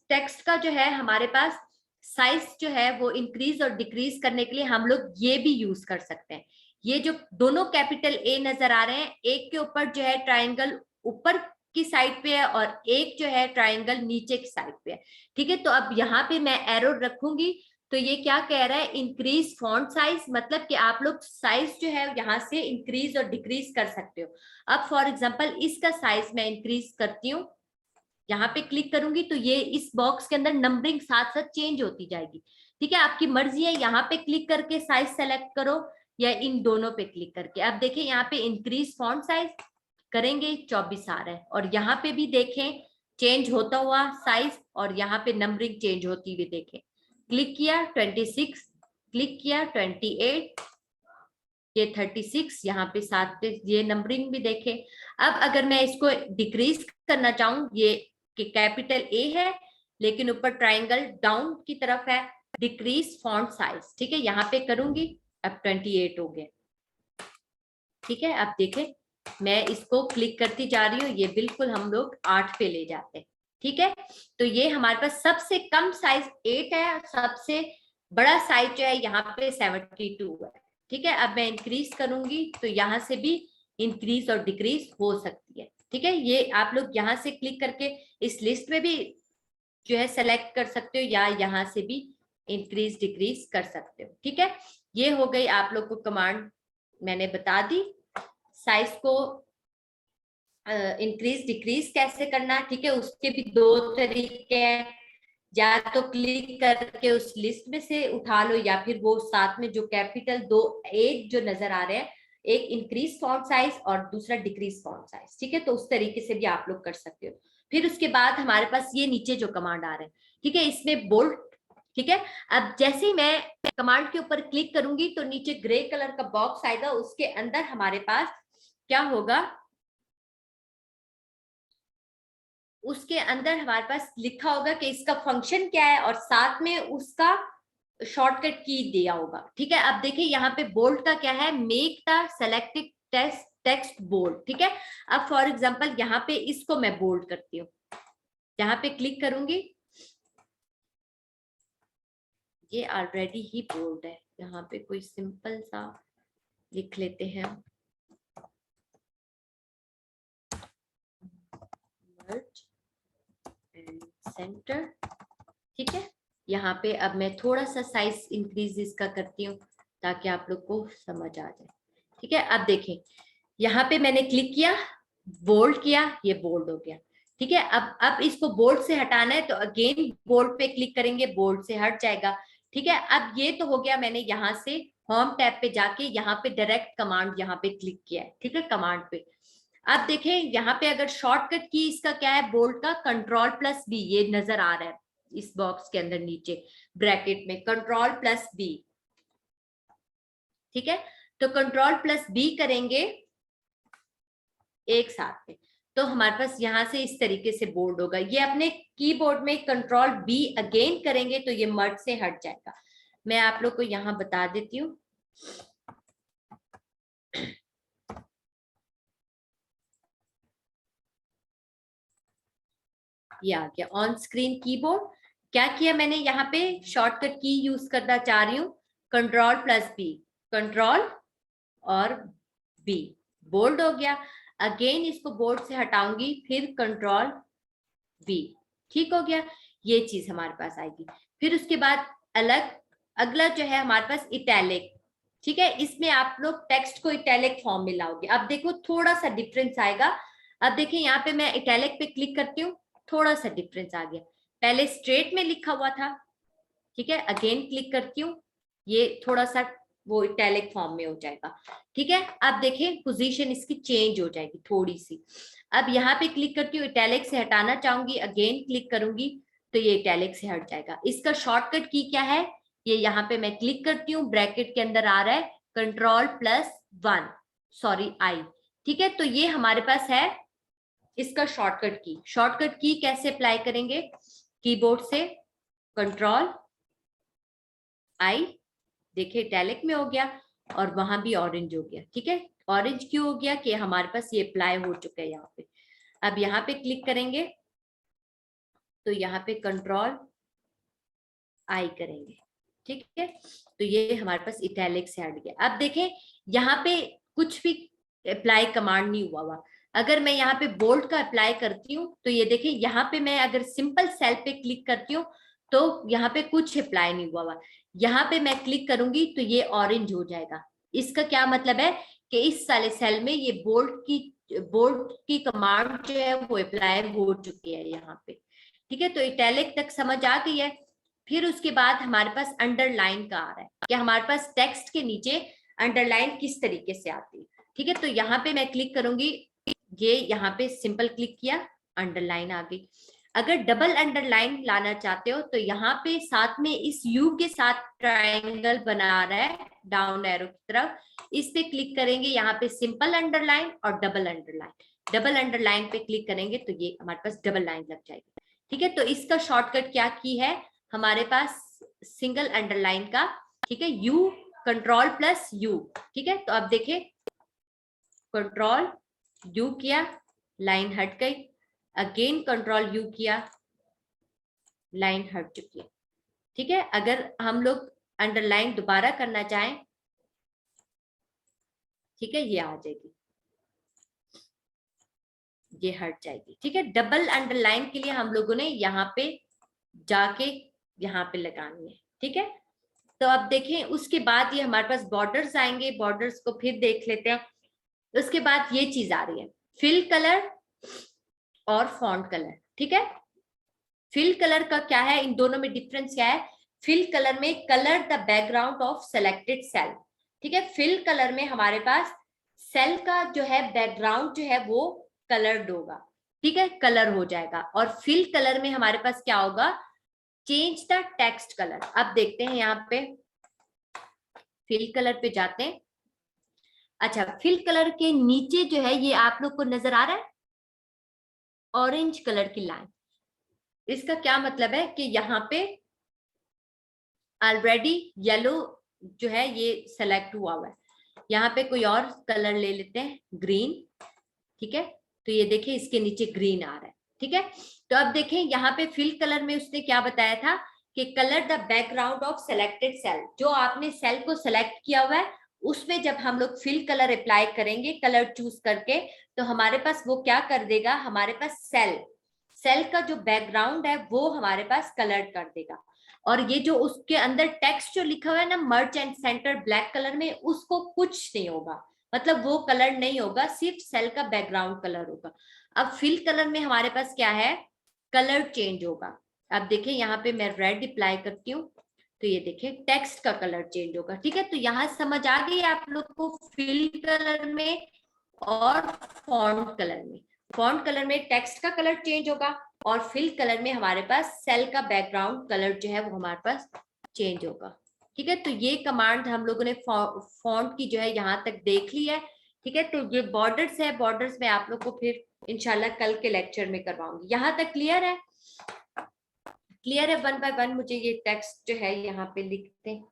टेक्स्ट का जो है हमारे पास साइज जो है वो इंक्रीज और डिक्रीज करने के लिए हम लोग ये भी यूज कर सकते हैं। ये जो दोनों कैपिटल ए नजर आ रहे हैं, एक के ऊपर जो है ट्राइंगल ऊपर की साइड पे है और एक जो है ट्राइंगल नीचे की साइड पे है, ठीक है। तो अब यहाँ पे मैं एरो रखूंगी तो ये क्या कह रहा है, इंक्रीज फॉन्ट साइज, मतलब कि आप लोग साइज जो है यहाँ से इंक्रीज और डिक्रीज कर सकते हो। अब फॉर एग्जांपल इसका साइज मैं इंक्रीज करती हूँ, यहाँ पे क्लिक करूंगी तो ये इस बॉक्स के अंदर नंबरिंग साथ साथ चेंज होती जाएगी, ठीक है। आपकी मर्जी है यहाँ पे क्लिक करके साइज सेलेक्ट करो या इन दोनों पे क्लिक करके। अब देखिए यहाँ पे इंक्रीज फॉन्ट साइज करेंगे 24 आ रहा है और यहाँ पे भी देखें चेंज होता हुआ साइज और यहाँ पे नंबरिंग चेंज होती हुई देखें। क्लिक किया 26, क्लिक किया 28, ये 36, यहाँ पे साथ पे ये नंबरिंग भी देखे। अब अगर मैं इसको डिक्रीज करना चाहूँ, ये कि कैपिटल ए है लेकिन ऊपर ट्राइंगल डाउन की तरफ है, डिक्रीज फॉन्ट साइज, ठीक है। यहाँ पे करूंगी अब 28 हो गया, ठीक है। अब देखें मैं इसको क्लिक करती जा रही हूँ, ये बिल्कुल हम लोग 8 पे ले जाते हैं। ठीक है, तो ये हमारे पास सबसे कम साइज 8 है, सबसे बड़ा साइज जो है यहाँ पे 72 है। ठीक है, अब मैं इंक्रीज करूंगी तो यहाँ से भी इंक्रीज और डिक्रीज हो सकती है। ठीक है, ये आप लोग यहाँ से क्लिक करके इस लिस्ट में भी जो है सेलेक्ट कर सकते हो, या यहाँ से भी इंक्रीज डिक्रीज कर सकते हो। ठीक है, ये हो गई आप लोग को कमांड मैंने बता दी। साइज को इंक्रीज डिक्रीज कैसे करना, ठीक है, उसके भी 2 तरीके हैं। या तो क्लिक करके उस लिस्ट में से उठा लो, या फिर वो साथ में जो कैपिटल 2 एक जो नजर आ रहे हैं, एक इंक्रीज फॉन्ट साइज और दूसरा डिक्रीज फॉन्ट साइज। ठीक है, तो उस तरीके से भी आप लोग कर सकते हो। फिर उसके बाद हमारे पास ये नीचे जो कमांड आ रहे हैं, ठीक है, इसमें बोल्ड। ठीक है, अब जैसे ही मैं कमांड के ऊपर क्लिक करूंगी तो नीचे ग्रे कलर का बॉक्स आएगा, उसके अंदर हमारे पास क्या होगा, उसके अंदर हमारे पास लिखा होगा कि इसका फंक्शन क्या है, और साथ में उसका शॉर्टकट की दिया होगा। ठीक है, अब देखिए यहाँ पे बोल्ड का क्या है, make the selected text bold. ठीक है, अब फॉर एग्जांपल यहाँ पे इसको मैं बोल्ड करती हूँ, यहाँ पे क्लिक करूंगी, ये ऑलरेडी ही बोल्ड है। यहाँ पे कोई सिंपल सा लिख लेते हैं, सेंटर। ठीक है, यहाँ पे अब मैं थोड़ा सा साइज इंक्रीज इसका करती हूँ ताकि आप लोग को समझ आ जाए। ठीक है, अब देखें यहाँ पे मैंने क्लिक किया, बोल्ड किया, ये बोल्ड हो गया। ठीक है, अब इसको बोल्ड से हटाना है तो अगेन बोल्ड पे क्लिक करेंगे, बोल्ड से हट जाएगा। ठीक है, अब ये तो हो गया, मैंने यहाँ से होम टैब पे जाके यहाँ पे डायरेक्ट कमांड यहाँ पे क्लिक किया है। ठीक है, कमांड पे अब देखें यहाँ पे अगर शॉर्टकट की इसका क्या है, बोल्ड का Ctrl+B, ये नजर आ रहा है इस बॉक्स के अंदर नीचे ब्रैकेट में Ctrl+B। ठीक है, तो Ctrl+B करेंगे एक साथ में, तो हमारे पास यहां से इस तरीके से बोल्ड होगा। ये अपने कीबोर्ड में Ctrl+B अगेन करेंगे तो ये मर्ज से हट जाएगा। मैं आप लोग को यहां बता देती हूँ, ये आ गया ऑन स्क्रीन कीबोर्ड। क्या किया मैंने, यहाँ पे शॉर्टकट की यूज करना चाह रही हूँ, Ctrl+B, Ctrl और B, बोल्ड हो गया। अगेन इसको बोल्ड से हटाऊंगी, फिर Ctrl+B, ठीक हो गया। ये चीज हमारे पास आएगी। फिर उसके बाद अगला जो है हमारे पास इटैलिक। ठीक है, इसमें आप लोग टेक्स्ट को इटैलिक फॉर्म में लाओगे। अब देखो थोड़ा सा डिफरेंस आएगा। अब देखिए यहाँ पे मैं इटैलिक पे क्लिक करती हूँ, थोड़ा सा डिफरेंस आ गया, पहले स्ट्रेट में लिखा हुआ था। ठीक है, अगेन क्लिक करती हूँ, ये थोड़ा सा वो इटैलिक फॉर्म में हो जाएगा। ठीक है, अब देखें पोजीशन इसकी चेंज हो जाएगी थोड़ी सी। अब यहाँ पे क्लिक करती हूँ, इटैलिक से हटाना चाहूंगी, अगेन क्लिक करूंगी तो ये इटैलिक से हट जाएगा। इसका शॉर्टकट की क्या है, ये यहाँ पे मैं क्लिक करती हूँ, ब्रैकेट के अंदर आ रहा है Ctrl+1, सॉरी I। ठीक है, तो ये हमारे पास है इसका शॉर्टकट की कैसे अप्लाई करेंगे, कीबोर्ड से Ctrl I, देखिए इटैलिक में हो गया और वहां भी ऑरेंज हो गया। ठीक है, ऑरेंज क्यों हो गया कि हमारे पास ये अप्लाई हो चुका है यहाँ पे। अब यहाँ पे क्लिक करेंगे तो यहाँ पे Ctrl I करेंगे। ठीक है, तो ये हमारे पास इटैलिक से हट गया। अब देखें यहाँ पे कुछ भी अप्लाई कमांड नहीं हुआ। अगर मैं यहाँ पे बोल्ड का अप्लाई करती हूँ तो ये देखिए यहाँ पे मैं अगर सिंपल सेल पे क्लिक करती हूँ तो यहाँ पे कुछ अप्लाई नहीं हुआ। यहाँ पे मैं क्लिक करूंगी तो ये ऑरेंज हो जाएगा। इसका क्या मतलब है कि इस साले सेल में ये बोल्ड की कमांड जो है वो अप्लाई हो चुकी है यहाँ पे। ठीक है, तो इटैलिक तक समझ आ गई है। फिर उसके बाद हमारे पास अंडरलाइन का आ रहा है कि हमारे पास टेक्स्ट के नीचे अंडरलाइन किस तरीके से आती है। ठीक है, तो यहाँ पे मैं क्लिक करूंगी, ये यहाँ पे सिंपल क्लिक किया, अंडरलाइन आ गई। अगर डबल अंडरलाइन लाना चाहते हो तो यहाँ पे साथ में इस यू के साथ ट्राइंगल बना रहा है डाउन एरो की तरफ, इस पे क्लिक करेंगे, यहाँ पे सिंपल अंडरलाइन और डबल अंडरलाइन। डबल अंडरलाइन पे क्लिक करेंगे तो ये हमारे पास डबल लाइन लग जाएगी। ठीक है, तो इसका शॉर्टकट क्या की है हमारे पास, सिंगल अंडरलाइन का। ठीक है, यू Ctrl+U। ठीक है, तो अब देखिए Ctrl यू किया, लाइन हट गई, अगेन कंट्रोल यू किया, लाइन हट चुकी है। ठीक है, अगर हम लोग अंडरलाइन दोबारा करना चाहें, ठीक है, ये आ जाएगी, ये हट जाएगी। ठीक है, डबल अंडरलाइन के लिए हम लोगों ने यहाँ पे जाके यहाँ पे लगानी है। ठीक है, तो अब देखें उसके बाद ये हमारे पास बॉर्डर्स आएंगे, बॉर्डर्स को फिर देख लेते हैं। उसके बाद ये चीज आ रही है फिल कलर और फॉन्ट कलर। ठीक है, फिल कलर का क्या है, इन दोनों में डिफरेंस क्या है? फिल कलर में colour the background of selected cell. ठीक है, फिल कलर में हमारे पास सेल का जो है बैकग्राउंड जो है वो कलर्ड होगा। ठीक है, कलर हो जाएगा। और फिल कलर में हमारे पास क्या होगा? Change the text colour. अब देखते हैं यहाँ पे फिल कलर पे जाते हैं। अच्छा, फिल कलर के नीचे जो है ये आप लोग को नजर आ रहा है ऑरेंज कलर की लाइन। इसका क्या मतलब है कि यहाँ पे ऑलरेडी येलो जो है ये सेलेक्ट हुआ हुआ है। यहाँ पे कोई और कलर ले लेते हैं, ग्रीन। ठीक है, तो ये देखिए इसके नीचे ग्रीन आ रहा है। ठीक है, तो अब देखें यहाँ पे फिल कलर में उसने क्या बताया था कि colour the background of selected cell. जो आपने सेल को सेलेक्ट किया हुआ है उसमें जब हम लोग फिल कलर अप्लाई करेंगे, कलर चूज करके, तो हमारे पास वो क्या कर देगा, हमारे पास सेल का जो बैकग्राउंड है वो हमारे पास कलर कर देगा। और ये जो उसके अंदर टेक्स्ट जो लिखा हुआ है ना, मर्ज एंड सेंटर ब्लैक कलर में, उसको कुछ नहीं होगा, मतलब वो कलर नहीं होगा, सिर्फ सेल का बैकग्राउंड कलर होगा। अब फिल कलर में हमारे पास क्या है, कलर चेंज होगा। अब देखिए यहाँ पे मैं रेड अप्लाई करती हूँ तो ये देखिए टेक्स्ट का कलर चेंज होगा। ठीक है, तो यहाँ समझ आ गई आप लोग को फिल कलर में और फॉन्ट कलर में। फॉन्ट कलर में टेक्स्ट का कलर चेंज होगा और फिल कलर में हमारे पास सेल का बैकग्राउंड कलर जो है वो हमारे पास चेंज होगा। ठीक है, तो ये कमांड हम लोगों ने फॉन्ट की जो है यहाँ तक देख ली है। ठीक है, तो ये बॉर्डर्स है, बॉर्डर्स में आप लोग को फिर इंशाल्लाह कल के लेक्चर में करवाऊंगी। यहाँ तक क्लियर है? क्लियर है? वन बाय वन मुझे ये टेक्स्ट जो है यहाँ पे लिखते हैं।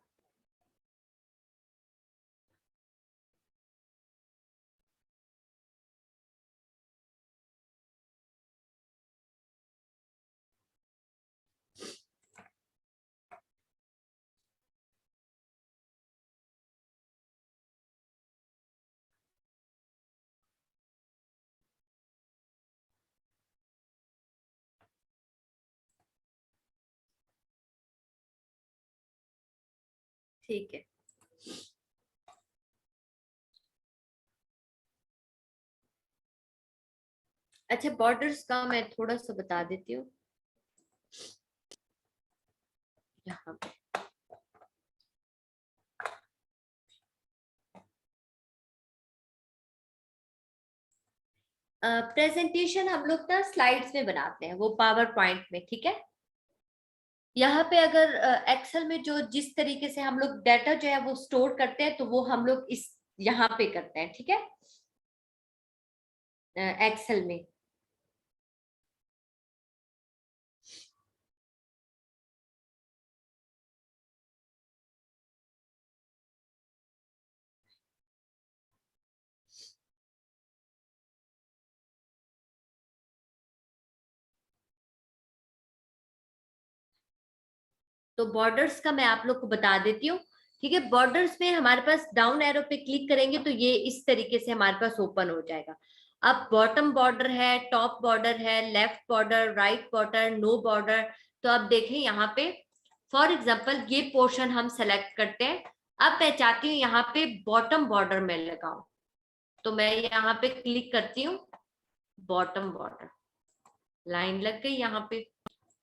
ठीक है, अच्छा बॉर्डर्स का मैं थोड़ा सा बता देती हूँ। यहाँ पे प्रेजेंटेशन हम लोग ना स्लाइड्स में बनाते हैं, वो पावर पॉइंट में। ठीक है, यहाँ पे अगर एक्सेल में जो जिस तरीके से हम लोग डाटा जो है वो स्टोर करते हैं तो वो हम लोग इस यहाँ पे करते हैं। ठीक है, एक्सेल में। तो बॉर्डर्स का मैं आप लोग को बता देती हूँ। ठीक है, बॉर्डर्स में हमारे पास डाउन एरो पे क्लिक करेंगे तो ये इस तरीके से हमारे पास ओपन हो जाएगा। अब बॉटम बॉर्डर है, टॉप बॉर्डर है, left border, right border, no border. तो अब देखें यहाँ पे फॉर एग्जाम्पल ये पोर्शन हम सेलेक्ट करते हैं। अब मैं चाहती हूँ यहाँ पे बॉटम बॉर्डर में लगाऊं, तो मैं यहाँ पे क्लिक करती हूँ, बॉटम बॉर्डर, लाइन लग गई यहाँ पे।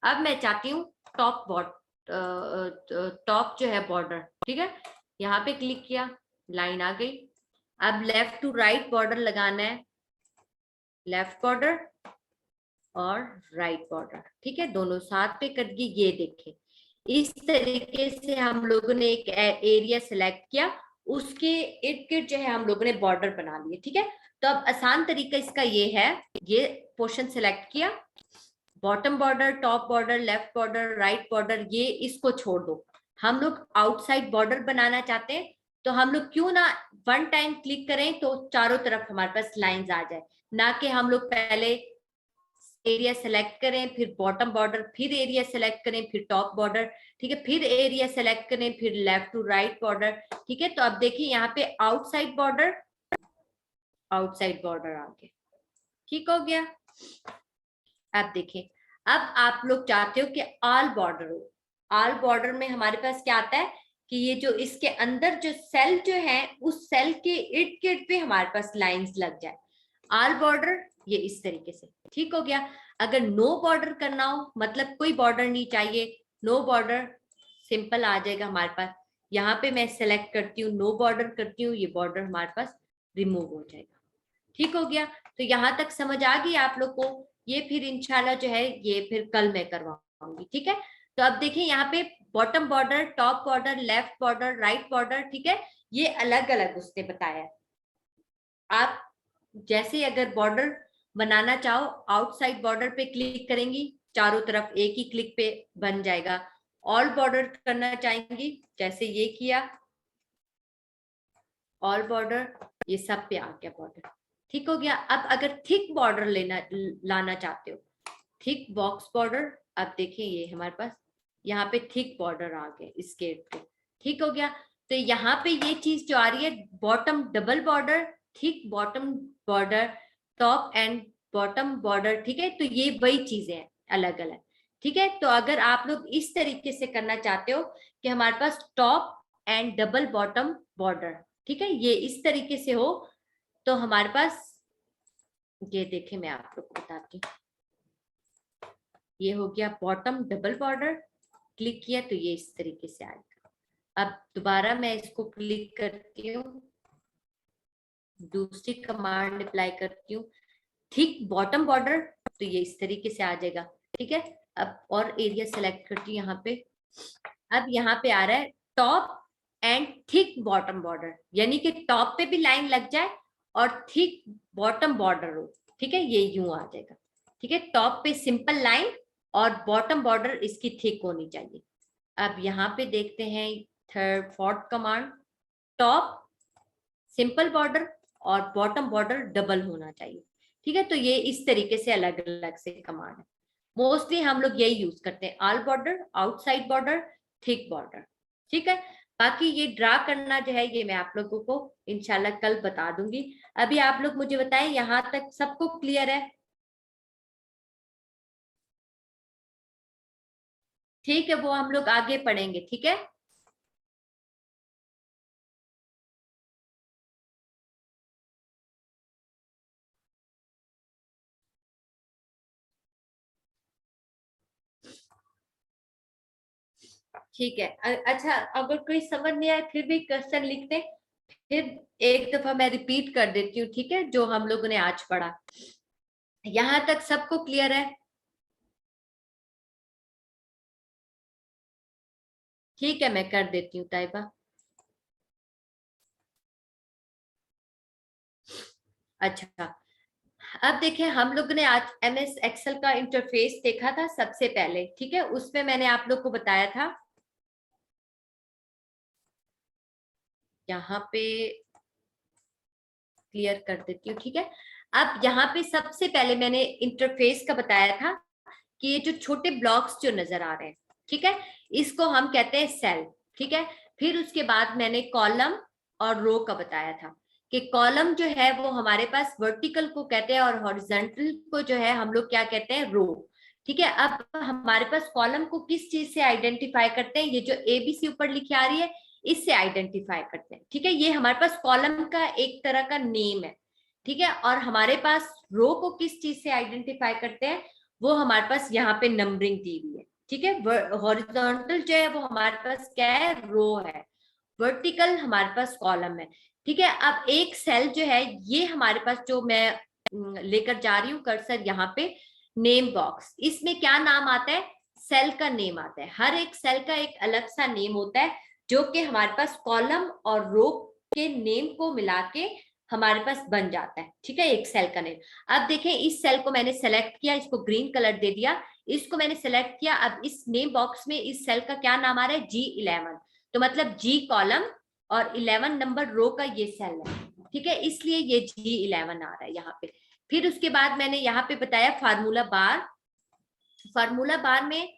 अब मैं चाहती हूँ टॉप टॉप जो है बॉर्डर। ठीक है, यहाँ पे क्लिक किया, लाइन आ गई। अब लेफ्ट टू राइट बॉर्डर लगाना है, लेफ्ट बॉर्डर और राइट बॉर्डर। ठीक है, दोनों साथ पे कर दी। ये देखें इस तरीके से हम लोगों ने एक एरिया सिलेक्ट किया, उसके इर्द गिर्द जो है हम लोगों ने बॉर्डर बना लिए। ठीक है, तो अब आसान तरीका इसका ये है, ये पोर्शन सिलेक्ट किया, bottom border, top border, left border, right border, ये इसको छोड़ दो। हम लोग आउटसाइड बॉर्डर बनाना चाहते हैं तो हम लोग क्यों ना वन टाइम क्लिक करें तो चारों तरफ हमारे पास लाइंस आ जाए। ना कि हम लोग पहले एरिया सेलेक्ट करें, फिर बॉटम बॉर्डर, फिर एरिया सेलेक्ट करें, फिर टॉप बॉर्डर, ठीक है, फिर एरिया सेलेक्ट करें, फिर लेफ्ट टू राइट बॉर्डर, ठीक है। तो अब देखिए यहाँ पे आउटसाइड बॉर्डर, आउटसाइड बॉर्डर आ गया, ठीक हो गया। अब देखिए, अब आप लोग चाहते हो कि ऑल बॉर्डर हो। ऑल बॉर्डर में हमारे पास क्या आता है कि ये जो इसके अंदर जो सेल जो है, उस सेल के इर्द गिर्द पे हमारे पास लाइंस लग जाए। ऑल बॉर्डर ये इस तरीके से, ठीक हो गया। अगर नो बॉर्डर करना हो, मतलब कोई बॉर्डर नहीं चाहिए, नो बॉर्डर सिंपल आ जाएगा हमारे पास। यहाँ पे मैं सेलेक्ट करती हूँ, नो बॉर्डर करती हूँ, ये बॉर्डर हमारे पास रिमूव हो जाएगा, ठीक हो गया। तो यहाँ तक समझ आ गई आप लोग को। ये फिर इंशाल्लाह जो है ये फिर कल मैं करवाऊंगी, ठीक है। तो अब देखिए यहाँ पे bottom border, top border, left border, right border, ठीक है, ये अलग अलग उसने बताया है। आप जैसे अगर बॉर्डर बनाना चाहो, आउटसाइड बॉर्डर पे क्लिक करेंगी, चारों तरफ एक ही क्लिक पे बन जाएगा। ऑल बॉर्डर करना चाहेंगी, जैसे ये किया, ऑल बॉर्डर, ये सब पे आ गया बॉर्डर, ठीक हो गया। अब अगर थिक बॉर्डर लाना चाहते हो, थिक बॉक्स बॉर्डर, अब देखिए ये हमारे पास यहाँ पे थिक बॉर्डर आ गए इसके पे, ठीक हो गया। तो यहाँ पे ये चीज जो आ रही है, bottom double border, thick bottom border, top and bottom border, ठीक है। तो ये वही चीजें हैं अलग अलग, ठीक है। तो अगर आप लोग इस तरीके से करना चाहते हो कि हमारे पास top and double bottom border, ठीक है, ये इस तरीके से हो, तो हमारे पास ये देखें, मैं आप लोग को बताती हूँ, ये हो गया बॉटम डबल बॉर्डर, क्लिक किया तो ये इस तरीके से आएगा। अब दोबारा मैं इसको क्लिक करती हूँ, दूसरी कमांड अप्लाई करती हूँ, थिक बॉटम बॉर्डर, तो ये इस तरीके से आ जाएगा, ठीक है। अब और एरिया सेलेक्ट करती हूँ यहाँ पे, अब यहाँ पे आ रहा है top and thick bottom border, यानी कि टॉप पे भी लाइन लग जाए और थिक बॉटम बॉर्डर हो, ठीक है, ये यूं आ जाएगा, ठीक है। टॉप पे सिंपल लाइन और बॉटम बॉर्डर इसकी थिक होनी चाहिए। अब यहाँ पे देखते हैं third fourth command, top simple border और बॉटम बॉर्डर डबल होना चाहिए, ठीक है। तो ये इस तरीके से अलग अलग से कमांड है, मोस्टली हम लोग यही यूज करते हैं, all border, outside border, thick border, ठीक है। बाकी ये ड्रा करना जो है ये मैं आप लोगों को इंशाल्लाह कल बता दूंगी। अभी आप लोग मुझे बताएं, यहाँ तक सबको क्लियर है? ठीक है, वो हम लोग आगे पढ़ेंगे, ठीक है। ठीक है, अच्छा, अगर कोई समझ नहीं आए फिर भी क्वेश्चन लिख दे, फिर एक दफा मैं रिपीट कर देती हूँ, ठीक है, जो हम लोगों ने आज पढ़ा। यहाँ तक सबको क्लियर है? ठीक है, मैं कर देती हूँ ताइबा। अच्छा, अब देखिए, हम लोग ने आज MS एक्सेल का इंटरफेस देखा था सबसे पहले, ठीक है, उसमें मैंने आप लोग को बताया था, यहाँ पे क्लियर कर देती हूँ, ठीक है। अब यहाँ पे सबसे पहले मैंने इंटरफेस का बताया था कि ये जो छोटे ब्लॉक्स जो नजर आ रहे हैं, ठीक है, इसको हम कहते हैं सेल, ठीक है। फिर उसके बाद मैंने कॉलम और रो का बताया था कि कॉलम जो है वो हमारे पास वर्टिकल को कहते हैं और हॉरिजॉन्टल को जो है हम लोग क्या कहते हैं, रो, ठीक है। अब हमारे पास कॉलम को किस चीज से आइडेंटिफाई करते हैं, ये जो ABC ऊपर लिखी आ रही है इससे आइडेंटिफाई करते हैं, ठीक है। ये हमारे पास कॉलम का एक तरह का नेम है, ठीक है। और हमारे पास रो को किस चीज से आइडेंटिफाई करते हैं, वो हमारे पास यहाँ पे नंबरिंग दी हुई है, ठीक है। हॉरिजॉन्टल जो है वो हमारे पास क्या है, रो है, वर्टिकल हमारे पास कॉलम है, ठीक है। अब एक सेल जो है ये हमारे पास जो मैं लेकर जा रही हूँ कर्सर यहाँ पे, नेम बॉक्स, इसमें क्या नाम आता है, सेल का नेम आता है। हर एक सेल का एक अलग सा नेम होता है जो कि हमारे पास कॉलम और रो के नेम को मिला के हमारे पास बन जाता है, ठीक है, एक सेल का नेम। अब देखें, इस सेल को मैंने सेलेक्ट किया, इसको ग्रीन कलर दे दिया, इसको मैंने सेलेक्ट किया। अब इस नेम बॉक्स में इस सेल का क्या नाम आ रहा है, G11, तो मतलब G कॉलम और 11 नंबर रो का ये सेल है, ठीक है, इसलिए ये G11 आ रहा है यहाँ पे। फिर उसके बाद मैंने यहाँ पे बताया फार्मूला बार। फार्मूला बार में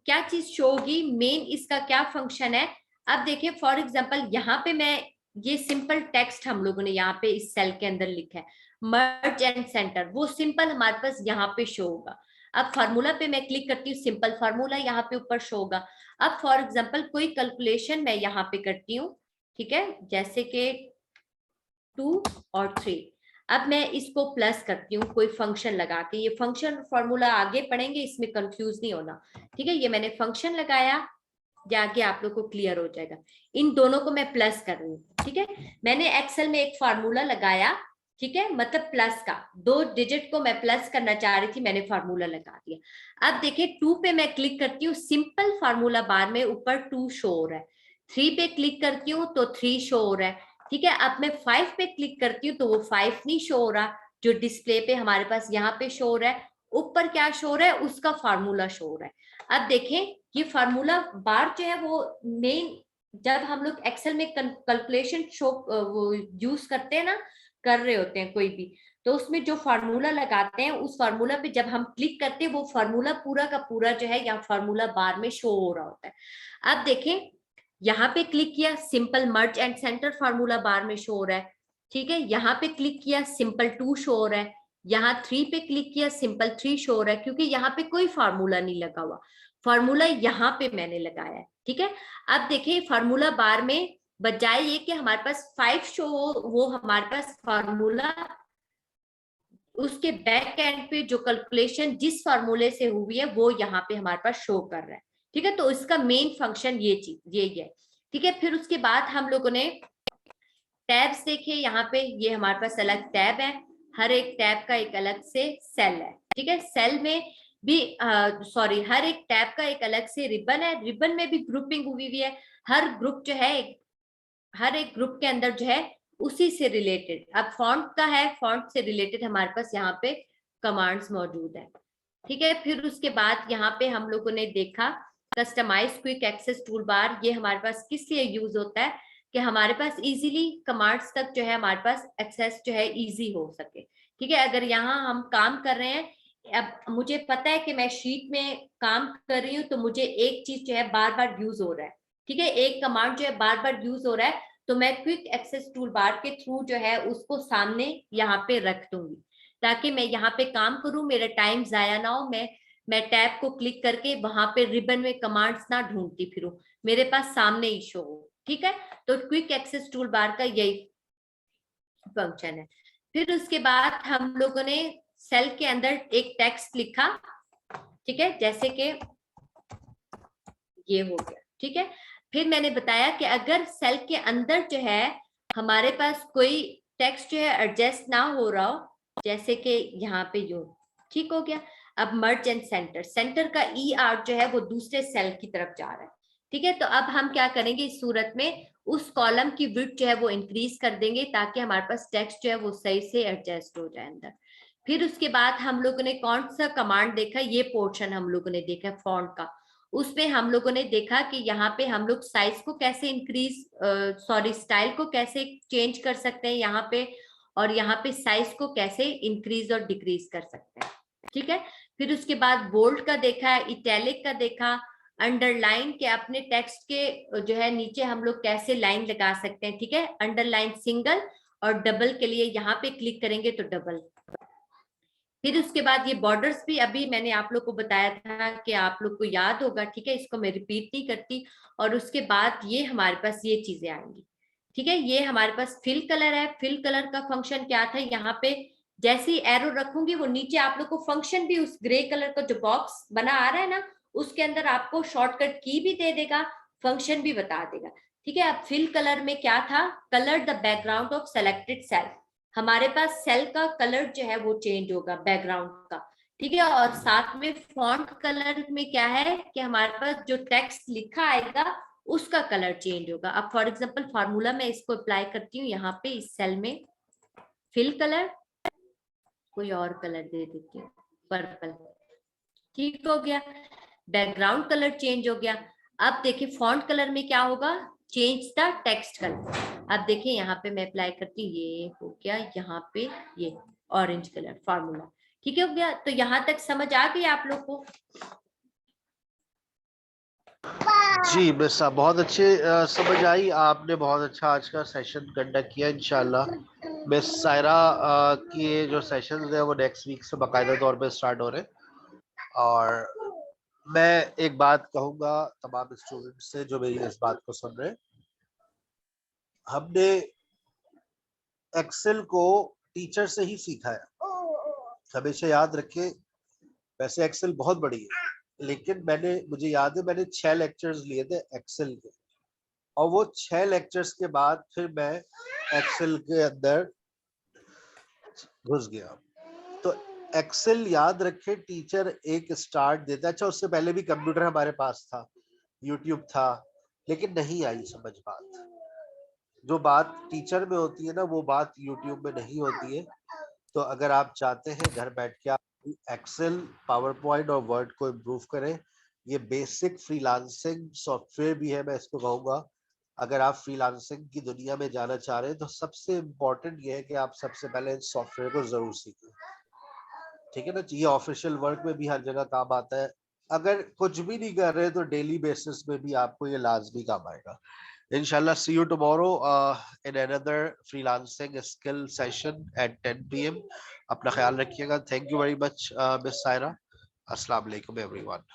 क्या चीज शो होगी, मेन इसका क्या फंक्शन है। अब देखिए फॉर एग्जांपल यहाँ पे मैं ये सिंपल टेक्स्ट हम लोगों ने यहाँ पे इस सेल के अंदर लिखा है मर्ज एंड सेंटर, वो सिंपल हमारे पास यहाँ पे शो होगा। अब फार्मूला पे मैं क्लिक करती हूँ, सिंपल फार्मूला यहाँ पे ऊपर शो होगा। अब फॉर एग्जांपल कोई कैलकुलेशन मैं यहाँ पे करती हूँ, ठीक है, जैसे कि 2 और 3। अब मैं इसको प्लस करती हूँ कोई फंक्शन लगा के, ये फंक्शन फॉर्मूला आगे पढ़ेंगे, इसमें कंफ्यूज नहीं होना, ठीक है। ये मैंने फंक्शन लगाया, जाके आप लोग को क्लियर हो जाएगा। इन दोनों को मैं प्लस कर रही हूँ, ठीक है। मैंने एक्सेल में एक फार्मूला लगाया, ठीक है, मतलब प्लस का 2 डिजिट को मैं प्लस करना चाह रही थी, मैंने फार्मूला लगा दिया। अब देखिए 2 पे मैं क्लिक करती हूँ, सिंपल फार्मूला बार में ऊपर 2 शो हो रहा है। 3 पे क्लिक करती हूँ तो 3 शो हो रहा है, ठीक है। अब मैं 5 पे क्लिक करती हूँ तो वो 5 नहीं शो हो रहा, जो डिस्प्ले पे हमारे पास यहाँ पे शो हो रहा है, ऊपर क्या शो हो रहा है, उसका फार्मूला शो हो रहा है। अब देखें ये फार्मूला बार जो है वो मेन, जब हम लोग एक्सेल में कैलकुलेशन शो वो यूज करते हैं ना, कर रहे होते हैं कोई भी, तो उसमें जो फार्मूला लगाते हैं उस फार्मूला पे जब हम क्लिक करते हैं वो फार्मूला पूरा का पूरा जो है यहाँ फार्मूला बार में शो हो रहा होता है। अब देखें यहाँ पे क्लिक किया, simple merge and centre formula बार में शो हो रहा है, ठीक है। यहाँ पे क्लिक किया, सिंपल 2 शो हो रहा है। यहाँ 3 पे क्लिक किया, सिंपल 3 शो हो रहा है, क्योंकि यहाँ पे कोई फार्मूला नहीं लगा हुआ, फार्मूला यहाँ पे मैंने लगाया है, ठीक है। अब देखिए फार्मूला बार में बजाय ये कि हमारे पास 5 शो हो, वो हमारे पास फार्मूला उसके बैक एंड पे जो कैलकुलेशन जिस फार्मूले से हुई है वो यहाँ पे हमारे पास शो कर रहा है, ठीक है। तो इसका मेन फंक्शन ये चीज यही है, ठीक है। फिर उसके बाद हम लोगों ने टैब्स देखे, यहाँ पे ये हमारे पास अलग टैब है, हर एक टैब का एक अलग से सेल है, ठीक है। सेल में भी सॉरी हर एक टैब का एक अलग से रिबन है, रिबन में भी ग्रुपिंग हुई हुई है, हर ग्रुप जो है हर एक ग्रुप के अंदर जो है उसी से रिलेटेड। अब फॉन्ट का है, फॉन्ट से रिलेटेड हमारे पास यहाँ पे कमांड्स मौजूद है, ठीक है। फिर उसके बाद यहाँ पे हम लोगों ने देखा customize quick access tool bar, ये हमारे पास किस लिए यूज होता है कि हमारे पास इजीली कमांड्स तक जो है हमारे पास एक्सेस जो है इजी हो सके, ठीक है। अगर यहाँ हम काम कर रहे हैं, अब मुझे पता है कि मैं शीट में काम कर रही हूँ, तो मुझे एक चीज जो है बार बार यूज हो रहा है, ठीक है, एक कमांड जो है बार बार यूज हो रहा है, तो मैं क्विक एक्सेस टूल बार के थ्रू जो है उसको सामने यहाँ पे रख दूंगी, ताकि मैं यहाँ पे काम करूं, मेरा टाइम जाया ना हो, मैं टैब को क्लिक करके वहां पे रिबन में कमांड्स ना ढूंढती फिरूं, मेरे पास सामने ही शो हो, ठीक है। तो क्विक एक्सेस टूल बार का यही फंक्शन है। फिर उसके बाद हम लोगों ने सेल के अंदर एक टेक्स्ट लिखा, ठीक है, जैसे कि ये हो गया, ठीक है। फिर मैंने बताया कि अगर सेल के अंदर जो है हमारे पास कोई टेक्स्ट जो है एडजस्ट ना हो रहा हो, जैसे कि यहाँ पे यूं, ठीक हो गया। अब मर्ज एंड सेंटर, सेंटर का ER जो है वो दूसरे सेल की तरफ जा रहा है, ठीक है। तो अब हम क्या करेंगे इस सूरत में, उस कॉलम की विड्थ जो है वो इंक्रीज कर देंगे, ताकि हमारे पास टेक्स्ट जो है वो सही से एडजस्ट हो जाए अंदर। फिर उसके बाद हम लोगों ने कौन सा कमांड देखा, ये पोर्शन हम लोगों ने देखा फॉन्ट का, उसमें हम लोगों ने देखा कि यहाँ पे हम लोग साइज को कैसे इंक्रीज सॉरी स्टाइल को कैसे चेंज कर सकते हैं यहाँ पे, और यहाँ पे साइज को कैसे इंक्रीज और डिक्रीज कर सकते हैं, ठीक है। फिर उसके बाद बोल्ड का देखा, इटैलिक का देखा, अंडरलाइन के अपने टेक्स्ट के जो है नीचे हम लोग कैसे लाइन लगा सकते हैं, ठीक है। अंडरलाइन सिंगल और डबल के लिए यहाँ पे क्लिक करेंगे तो डबल। फिर उसके बाद ये बॉर्डर्स भी अभी मैंने आप लोग को बताया था कि आप लोग को याद होगा, ठीक है, इसको मैं रिपीट नहीं करती। और उसके बाद ये हमारे पास ये चीजें आएंगी, ठीक है। ये हमारे पास फिल कलर है, फिल कलर का फंक्शन क्या था, यहाँ पे जैसी एरो रखूंगी वो नीचे आप लोग को फंक्शन भी उस ग्रे कलर का जो बॉक्स बना आ रहा है ना, उसके अंदर आपको शॉर्टकट की भी दे देगा, फंक्शन भी बता देगा, ठीक है। अब फिल कलर में क्या था, colour the background of selected cell, हमारे पास सेल का कलर जो है वो चेंज होगा बैकग्राउंड का, ठीक है। और साथ में फॉन्ट कलर में क्या है कि हमारे पास जो टेक्स्ट लिखा आएगा उसका कलर चेंज होगा। अब फॉर एग्जांपल फार्मूला मैं इसको अप्लाई करती हूँ यहाँ पे इस सेल में, फिल कलर कोई और कलर दे देती हूँ, पर्पल, ठीक हो गया, बैकग्राउंड कलर चेंज हो गया। अब देखिए फॉन्ट कलर में क्या होगा, चेंज द टेक्स्ट कलर। अब देखिए यहाँ पे मैं अप्लाई करती हूँ, ये हो गया यहाँ पे, ये ऑरेंज कलर फॉर्मूला। ठीक है हो गया, तो यहाँ तक समझ आ गई आप लोग को? जी मिस साहब बहुत अच्छे समझ आई, आपने बहुत अच्छा आज का सेशन कंडक्ट किया। इंशाल्लाह मिस सायरा की ये जो सेशन है वो नेक्स्ट वीक से बाकायदा तौर पे स्टार्ट हो रहे हैं। और मैं एक बात कहूंगा तमाम स्टूडेंट्स से जो मेरी इस बात को सुन रहे हैं, हमने एक्सेल को टीचर से ही सीखा है, हमेशा याद रखें। वैसे एक्सेल बहुत बड़ी है, लेकिन मुझे याद है मैंने 6 लेक्चर्स लिए थे एक्सेल के, और वो 6 लेक्चर्स के बाद फिर मैं एक्सेल के अंदर घुस गया। तो एक्सेल याद रखे, टीचर एक स्टार्ट देता है। अच्छा उससे पहले भी कंप्यूटर हमारे पास था, यूट्यूब था, लेकिन नहीं आई समझ बात। जो बात टीचर में होती है ना, वो बात यूट्यूब में नहीं होती है। तो अगर आप चाहते हैं घर बैठ के आप एक्सेल, पावर पॉइंट और वर्ड को इम्प्रूव करें, ये बेसिक फ्रीलांसिंग सॉफ्टवेयर भी है, मैं इसको कहूँगा। अगर आप फ्रीलांसिंग की दुनिया में जाना चाह रहे हैं तो सबसे इम्पोर्टेंट ये है कि आप सबसे पहले इस सॉफ्टवेयर को जरूर सीखें। ठीक है ना, ये ऑफिशियल वर्क में भी हर जगह काम आता है। अगर कुछ भी नहीं कर रहे तो डेली बेसिस में भी आपको ये लाजमी काम आएगा। Inshallah, see you tomorrow in another freelancing skill session at 10 p.m. अपना ख्याल रखिएगा। Thank you very much, Miss Saira. Assalamu alaikum, everyone.